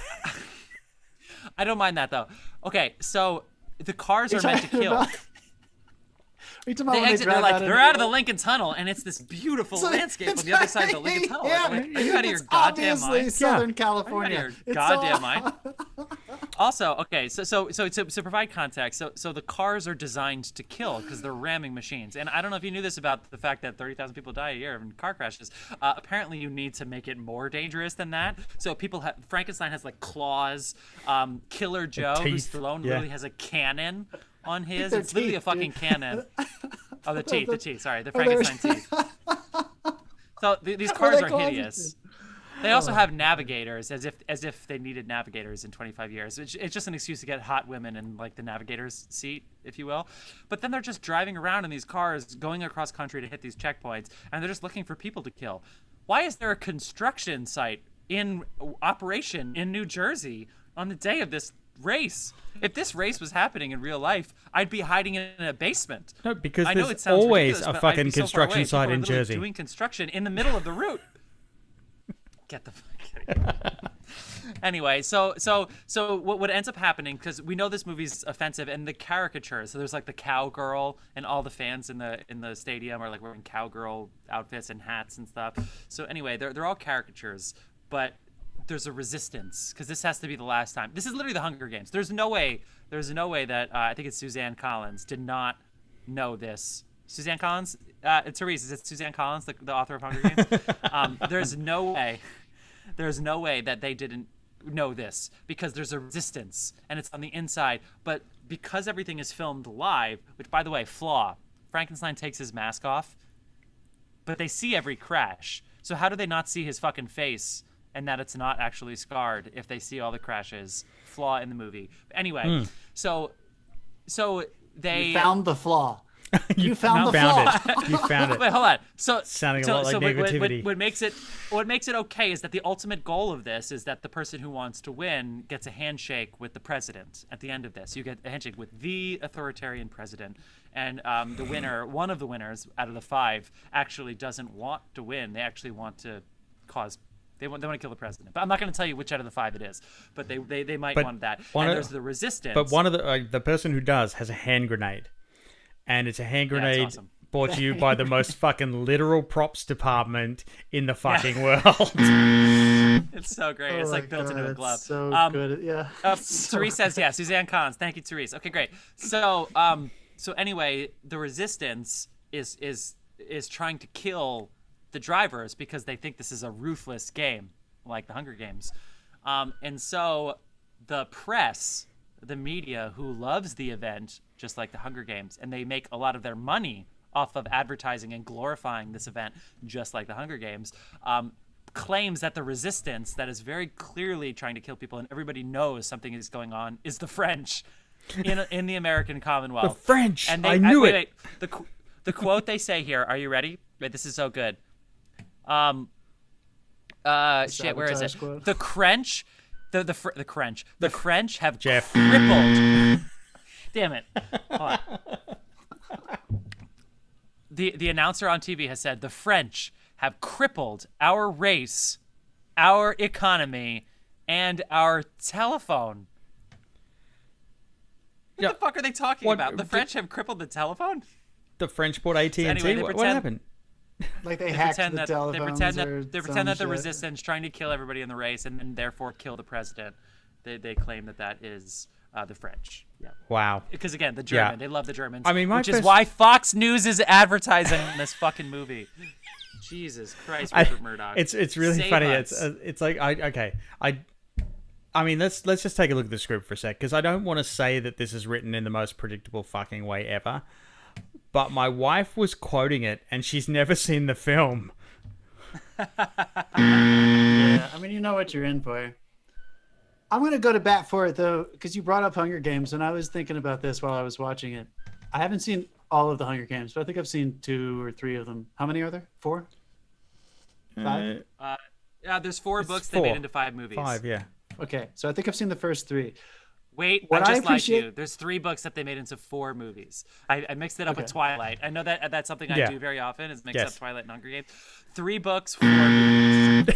I don't mind that though. Okay, so the cars are meant to kill. They exit. They're like, they're out of the Lincoln Tunnel, and it's this beautiful landscape on the other side of the Lincoln Tunnel. Yeah, Like, are you out of your goddamn mind? Southern California. Are you out of your goddamn mind? Also, okay, so to provide context, so the cars are designed to kill because they're ramming machines. And I don't know if you knew this about the fact that 30,000 people die a year in car crashes. Apparently, you need to make it more dangerous than that. So Frankenstein has like claws. Killer Joe, who's teeth. Stallone, Yeah. literally has a cannon on his. They're It's literally a teeth, fucking dude. cannon. Oh, the teeth. Sorry, the Oh, they're- Frankenstein teeth. So these What cars they are call hideous. They also have navigators, as if they needed navigators in 25 years. It's just an excuse to get hot women in like the navigator's seat, if you will. But then they're just driving around in these cars, going across country to hit these checkpoints, and they're just looking for people to kill. Why is there a construction site in operation in New Jersey on the day of this race? If this race was happening in real life, I'd be hiding in a basement. No, because I know there's it sounds always ridiculous, a but I'd fucking be so far construction away. site People are in literally Jersey. doing construction in the middle of the route. Get the fuck out of here. Anyway, so what ends up happening, because we know this movie's offensive, and the caricatures. So there's like the cowgirl, and all the fans in the stadium are like wearing cowgirl outfits and hats and stuff. So anyway, they're all caricatures, but there's a resistance, because this has to be the last time. This is literally the Hunger Games. There's no way that I think it's Suzanne Collins did not know this. Suzanne Collins, Therese, is it Suzanne Collins, the author of Hunger Games? There's no way that they didn't know this, because there's a resistance and it's on the inside. But because everything is filmed live, which, by the way, flaw, Frankenstein takes his mask off, but they see every crash. So how do they not see his fucking face and that it's not actually scarred if they see all the crashes? Flaw in the movie. Anyway, so they You found the flaw. You found the found flaw. it. You found it. Wait, hold on. Sounding a lot like negativity. What makes it okay is that the ultimate goal of this is that the person who wants to win gets a handshake with the president at the end of this. You get a handshake with the authoritarian president, and the winner, one of the winners out of the 5, actually doesn't want to win. They actually want to cause. They want to kill the president. But I'm not going to tell you which out of the 5 it is. But they might want that. And there's the resistance. But one of the person who does has a hand grenade. And it's a hand grenade awesome. brought to you by the most fucking literal props department in the fucking world. It's so great. It's like built into a glove. So good. Yeah. Therese says, yeah, Suzanne Collins. Thank you, Therese. Okay, great. So anyway, the resistance is trying to kill the drivers because they think this is a ruthless game, like the Hunger Games. And so the press, the media, who loves the event, just like the Hunger Games, and they make a lot of their money off of advertising and glorifying this event, just like the Hunger Games, claims that the resistance that is very clearly trying to kill people, and everybody knows something is going on, is the French in the American Commonwealth. The French. And I knew it. Wait. The quote they say here. Are you ready? Wait, this is so good. Where is it? Quote. The French. The French have Jeff. crippled. Damn it. Hold on. The announcer on TV has said the French have crippled our race, our economy, and our telephone. What the fuck are they talking about? The French have crippled the telephone? The French bought AT&T. Anyway, what happened? Like they hacked the telephones. They pretend that the resistance trying to kill everybody in the race and therefore kill the president. They claim that is the French. Yeah. Wow. Because again, the German, they love the Germans. I mean, which is why Fox News is advertising this fucking movie. Jesus Christ, Rupert Murdoch. It's really Save funny. us. It's like I mean, let's just take a look at the script for a sec, because I don't want to say that this is written in the most predictable fucking way ever. But my wife was quoting it, and she's never seen the film. Yeah, I mean, you know what you're in for. I'm going to go to bat for it, though, because you brought up Hunger Games, and I was thinking about this while I was watching it. I haven't seen all of the Hunger Games, but I think I've seen 2 or 3 of them. How many are there? 4? 5? Yeah, there's 4 books they made into 5 movies. 5, yeah. Okay, so I think I've seen the first 3. Wait, I just lied to you. There's 3 books that they made into 4 movies. I mixed it up with Twilight. I know that's something I do very often, is mix up Twilight and Hunger Games. 3 books, 4 movies.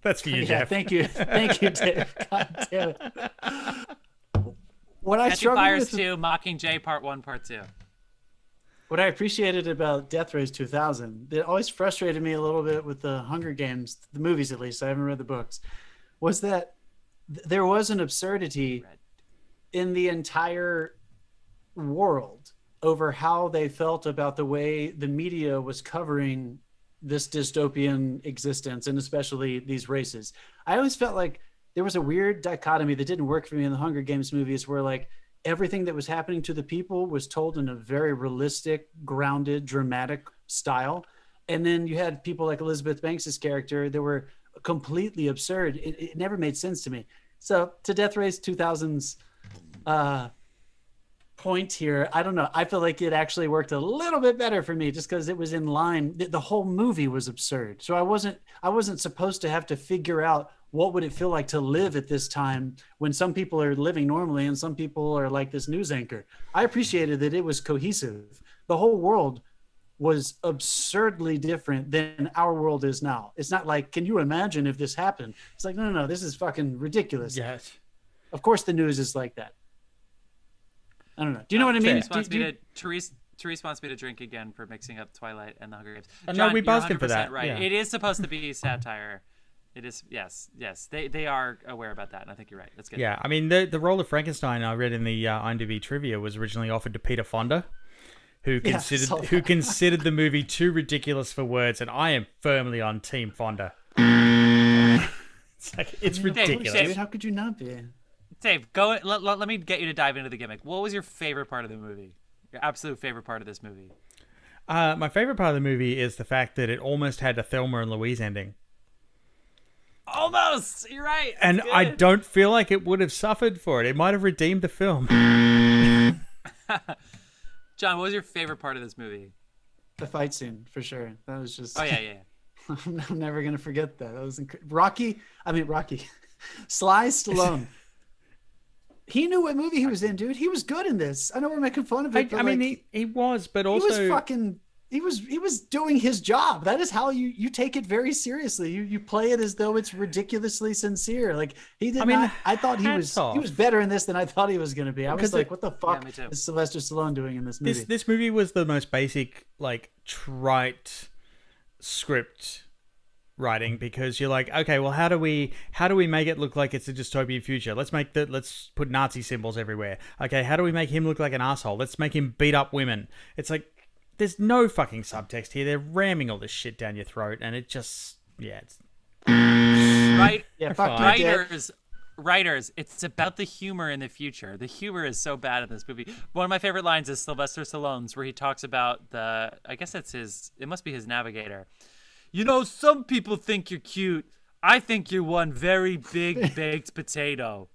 That's for you, Yeah, Jeff. thank you, Dave. God damn it. What I Catching struggled Fires with, 2, Mockingjay Part 1, Part 2. what I appreciated about Death Race 2000, it always frustrated me a little bit with the Hunger Games, the movies at least, I haven't read the books, was that there was an absurdity in the entire world over how they felt about the way the media was covering this dystopian existence, and especially these races. I always felt like there was a weird dichotomy that didn't work for me in the Hunger Games movies, where like everything that was happening to the people was told in a very realistic, grounded, dramatic style. And then you had people like Elizabeth Banks's character that were completely absurd. It never made sense to me. So to Death Race 2000's point here, I don't know. I feel like it actually worked a little bit better for me just because it was in line. The whole movie was absurd. So I wasn't supposed to have to figure out what would it feel like to live at this time when some people are living normally and some people are like this news anchor. I appreciated that it was cohesive. The whole world was absurdly different than our world is now. It's not like, can you imagine if this happened? It's like, no, this is fucking ridiculous. Yes. Of course the news is like that. I don't know. Do you know what I mean? Therese wants me to drink again for mixing up Twilight and the Hunger Games. No, John, we you're buzzed him for 100% that. Right. Yeah. It is supposed to be satire. It is. Yes. They are aware about that, and I think you're right. That's good. Yeah, I mean, the role of Frankenstein, I read in the IMDb trivia, was originally offered to Peter Fonda, who considered the movie too ridiculous for words, and I am firmly on Team Fonda. It's ridiculous. Dude, how could you not be? Dave, go. Let me get you to dive into the gimmick. What was your favorite part of the movie? Your absolute favorite part of this movie? My favorite part of the movie is the fact that it almost had a Thelma and Louise ending. Almost. You're right. That's And good. I don't feel like it would have suffered for it. It might have redeemed the film. John, what was your favorite part of this movie? The fight scene, for sure. That was just... Oh, yeah. I'm never going to forget that. That was Rocky. Sly Stallone. He knew what movie he was in, dude. He was good in this. I know we're making fun of it, but he was, but also... He was doing his job. That is how you take it very seriously. You play it as though it's ridiculously sincere. Like he did not. I thought he was better in this than I thought he was going to be. I was like, what the fuck is Sylvester Stallone doing in this movie? This movie was the most basic, like, trite script writing, because you're like, okay, well, how do we make it look like it's a dystopian future? Let's put Nazi symbols everywhere. Okay, how do we make him look like an asshole? Let's make him beat up women. It's like, there's no fucking subtext here. They're ramming all this shit down your throat, and it just, it's... Right? Yeah, fuck you, Writers, it's about the humor in the future. The humor is so bad in this movie. One of my favorite lines is Sylvester Stallone's, where he talks about it must be his navigator. You know, some people think you're cute. I think you're one very big baked potato.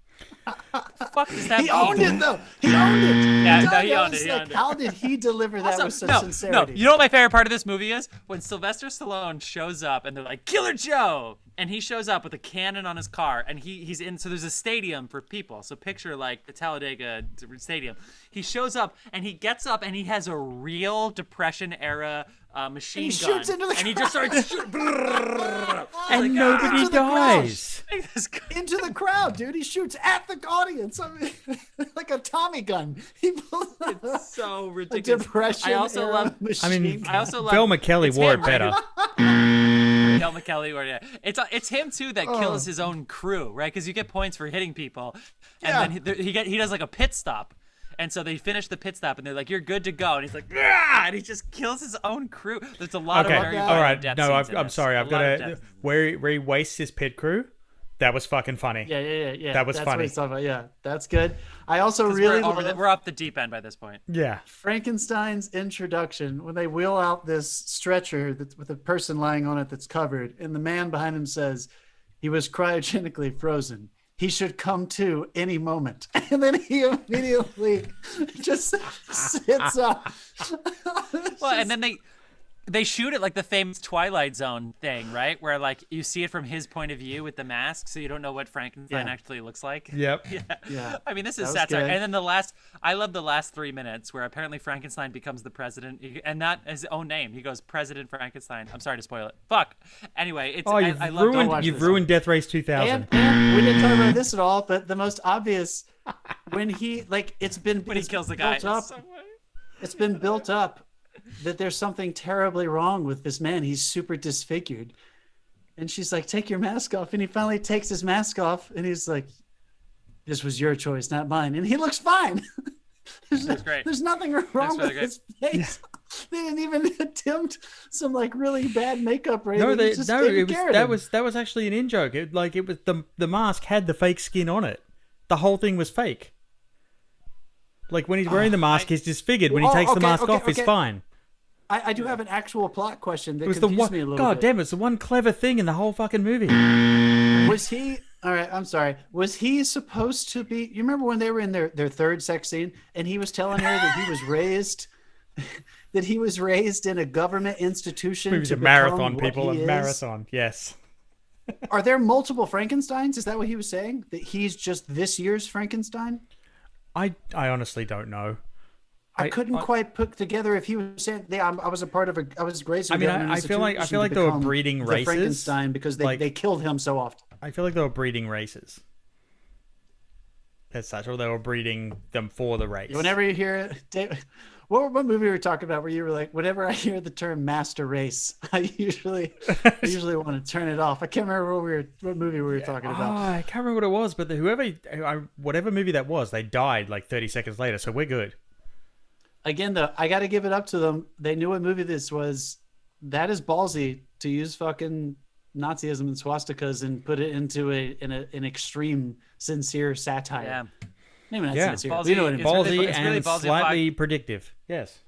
Fuck does that He mean? owned it, though. He owned it. Yeah, he owned it. How did he deliver that with such sincerity? No, you know what my favorite part of this movie is? When Sylvester Stallone shows up and they're like, Killer Joe! And he shows up with a cannon on his car, and he's in, so there's a stadium for people. So picture like the Talladega Stadium. He shows up, and he gets up, and he has a real Depression-era machine gun. Shoots into the and he just starts shooting. And nobody dies. Into the crowd, dude. He shoots at the audience. I mean, like a Tommy gun. He pulls out It's so a ridiculous. Depression. I also love. Machine. I also love. Phil McKelly wore it better. Phil McKelly, or yeah, it's him too that kills his own crew, right? Because you get points for hitting people, and then he does like a pit stop, and so they finish the pit stop, and they're like, "You're good to go," and he's like, "Ah!" and he just kills his own crew. There's a lot of very all right. death No, scenes in I'm this. sorry. I've A got lot of to death. where he wastes his pit crew. That was fucking funny. Yeah. That was that's funny. What he's talking about. Yeah, that's good. I also really love we're up the deep end by this point. Yeah. Frankenstein's introduction when they wheel out this stretcher with a person lying on it that's covered, and the man behind him says he was cryogenically frozen. He should come to any moment. And then he immediately just sits up. Well, and then they shoot it like the famous Twilight Zone thing, right? Where like you see it from his point of view with the mask, so you don't know what Frankenstein actually looks like. Yep. Yeah. I mean, this is That was satire. good. And then I love the last 3 minutes where apparently Frankenstein becomes the president, and not his own name. He goes President Frankenstein. I'm sorry to spoil it. Fuck. Anyway, it's You've I love ruined Death Race 2000. And we didn't talk about this at all, but the most obvious when he when he kills the guy. It's been built up that there's something terribly wrong with this man. He's super disfigured. And she's like, take your mask off. And he finally takes his mask off, and he's like, this was your choice, not mine. And he looks fine. That's great. There's nothing wrong with his face. They didn't even attempt some like really bad makeup or anything. That was actually an in joke. It was the mask had the fake skin on it. The whole thing was fake. Like when he's wearing the mask, he's disfigured. When he takes the mask off, he's fine. I do have an actual plot question that It was confused me a little bit. God damn, it's the one clever thing in the whole fucking movie. Was he... All right, I'm sorry. Was he supposed to be... You remember when they were in their third sex scene, and he was telling her that he was raised... that he was raised in a government institution It was to a marathon, become people. what A he is? marathon, yes. Are there multiple Frankensteins? Is that what he was saying? That he's just this year's Frankenstein? I honestly don't know. I couldn't quite put together if he was saying, "Yeah, I was a part of I was raised." I mean, I feel like they were breeding the races. Frankenstein because they killed him so often. I feel like they were breeding races. As such, or they were breeding them for the race. Whenever you hear Dave, what movie were we talking about where you were like, whenever I hear the term master race, I usually want to turn it off. I can't remember what movie we were talking about. Oh, I can't remember what it was, but whatever movie that was, they died like 30 seconds later, so we're good. Again, though, I got to give it up to them. They knew what movie this was. That is ballsy to use fucking Nazism and swastikas and put it into an extreme, sincere satire. Yeah. Maybe not Yeah. sincere. Ballsy, You know what I mean. Ballsy it's really and ballsy of slightly predictive. Yes.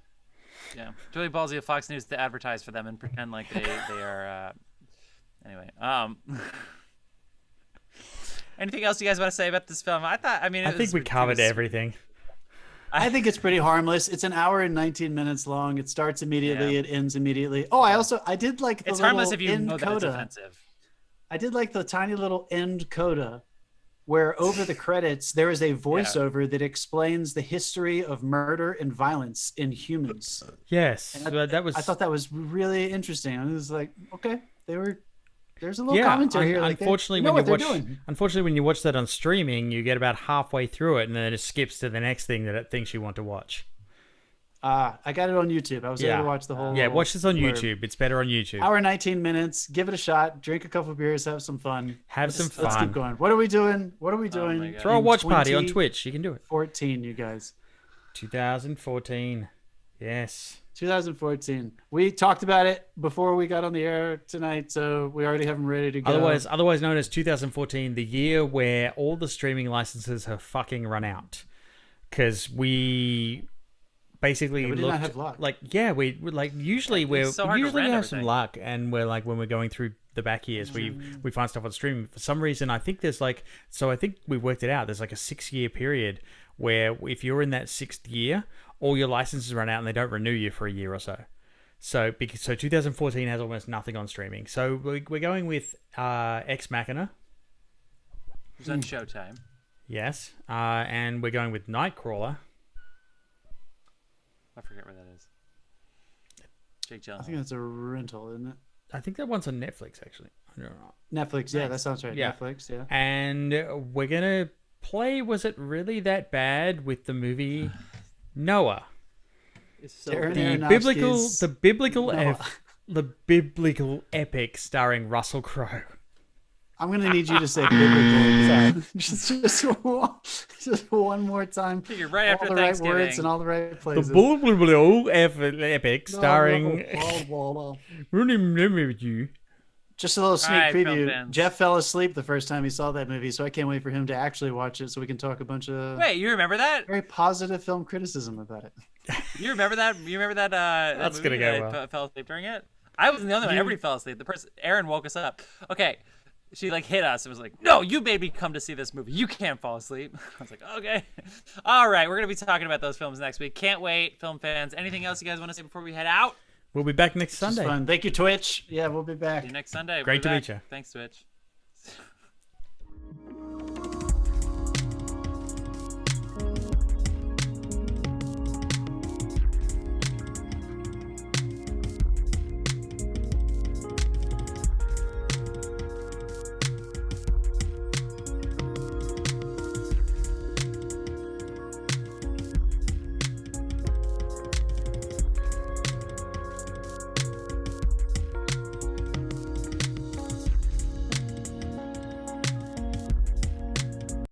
Yeah, it's really ballsy of Fox News to advertise for them and pretend like they are. Anyway, anything else you guys want to say about this film? I think we covered everything. I think it's pretty harmless. It's an hour and 19 minutes long. It starts immediately. It ends immediately. Oh, I did like the it's little harmless if you end know that it's coda. offensive. I did like the tiny little end coda where over the credits there is a voiceover that explains the history of murder and violence in humans. Yes, I thought that was really interesting. I was like, okay, there's a little commentary here. Like unfortunately, when you watch that on streaming, you get about halfway through it, and then it skips to the next thing that it thinks you want to watch. I got it on YouTube. I was able to watch the whole. Yeah, watch this on blurb. YouTube. It's better on YouTube. Hour 19 minutes. Give it a shot. Drink a couple beers. Have some fun. Let's keep going. What are we doing? Throw a watch party on Twitch. You can do it. 14, you guys. 2014. Yes. 2014. We talked about it before we got on the air tonight, so we already have them ready to go. Otherwise known as 2014, the year where all the streaming licenses have fucking run out. Because we basically we did not have luck. Usually we have some everything. luck, and we're like when we're going through the back years, we find stuff on streaming. For some reason, I think I think we worked it out. There's like a 6-year period where if you're in that 6th year, all your licenses run out and they don't renew you for a year or so. So 2014 has almost nothing on streaming. So we're going with Ex Machina. It's on Showtime. Yes, and we're going with Nightcrawler. I forget where that is. Jake Gyllenhaal. I think that's a rental, isn't it? I think that one's on Netflix, actually. I don't know. Netflix, yeah, that sounds right. Yeah. Netflix, yeah. And we're gonna play Was It Really That Bad with the movie Noah. The biblical epic starring Russell Crowe. I'm gonna need you to say biblical. just one more time. You're right after all the right Thanksgiving. words and all the right places. The biblical epic starring Just a little sneak All right, film preview. fans. Jeff fell asleep the first time he saw that movie, so I can't wait for him to actually watch it so we can talk a bunch of Wait, you remember that? very positive film criticism about it. You remember that? That's movie gonna go that well. I fell asleep during it. I wasn't the only one. Everybody fell asleep. Aaron woke us up. Okay, she hit us and was like, "No, you made me come to see this movie. You can't fall asleep." I was like, "Okay, all right." We're gonna be talking about those films next week. Can't wait, film fans. Anything else you guys want to say before we head out? We'll be back next It's Sunday. fun. Thank you, Twitch. Yeah, we'll be back. See you next Sunday. Great to We'll be meet back. you. Thanks, Twitch.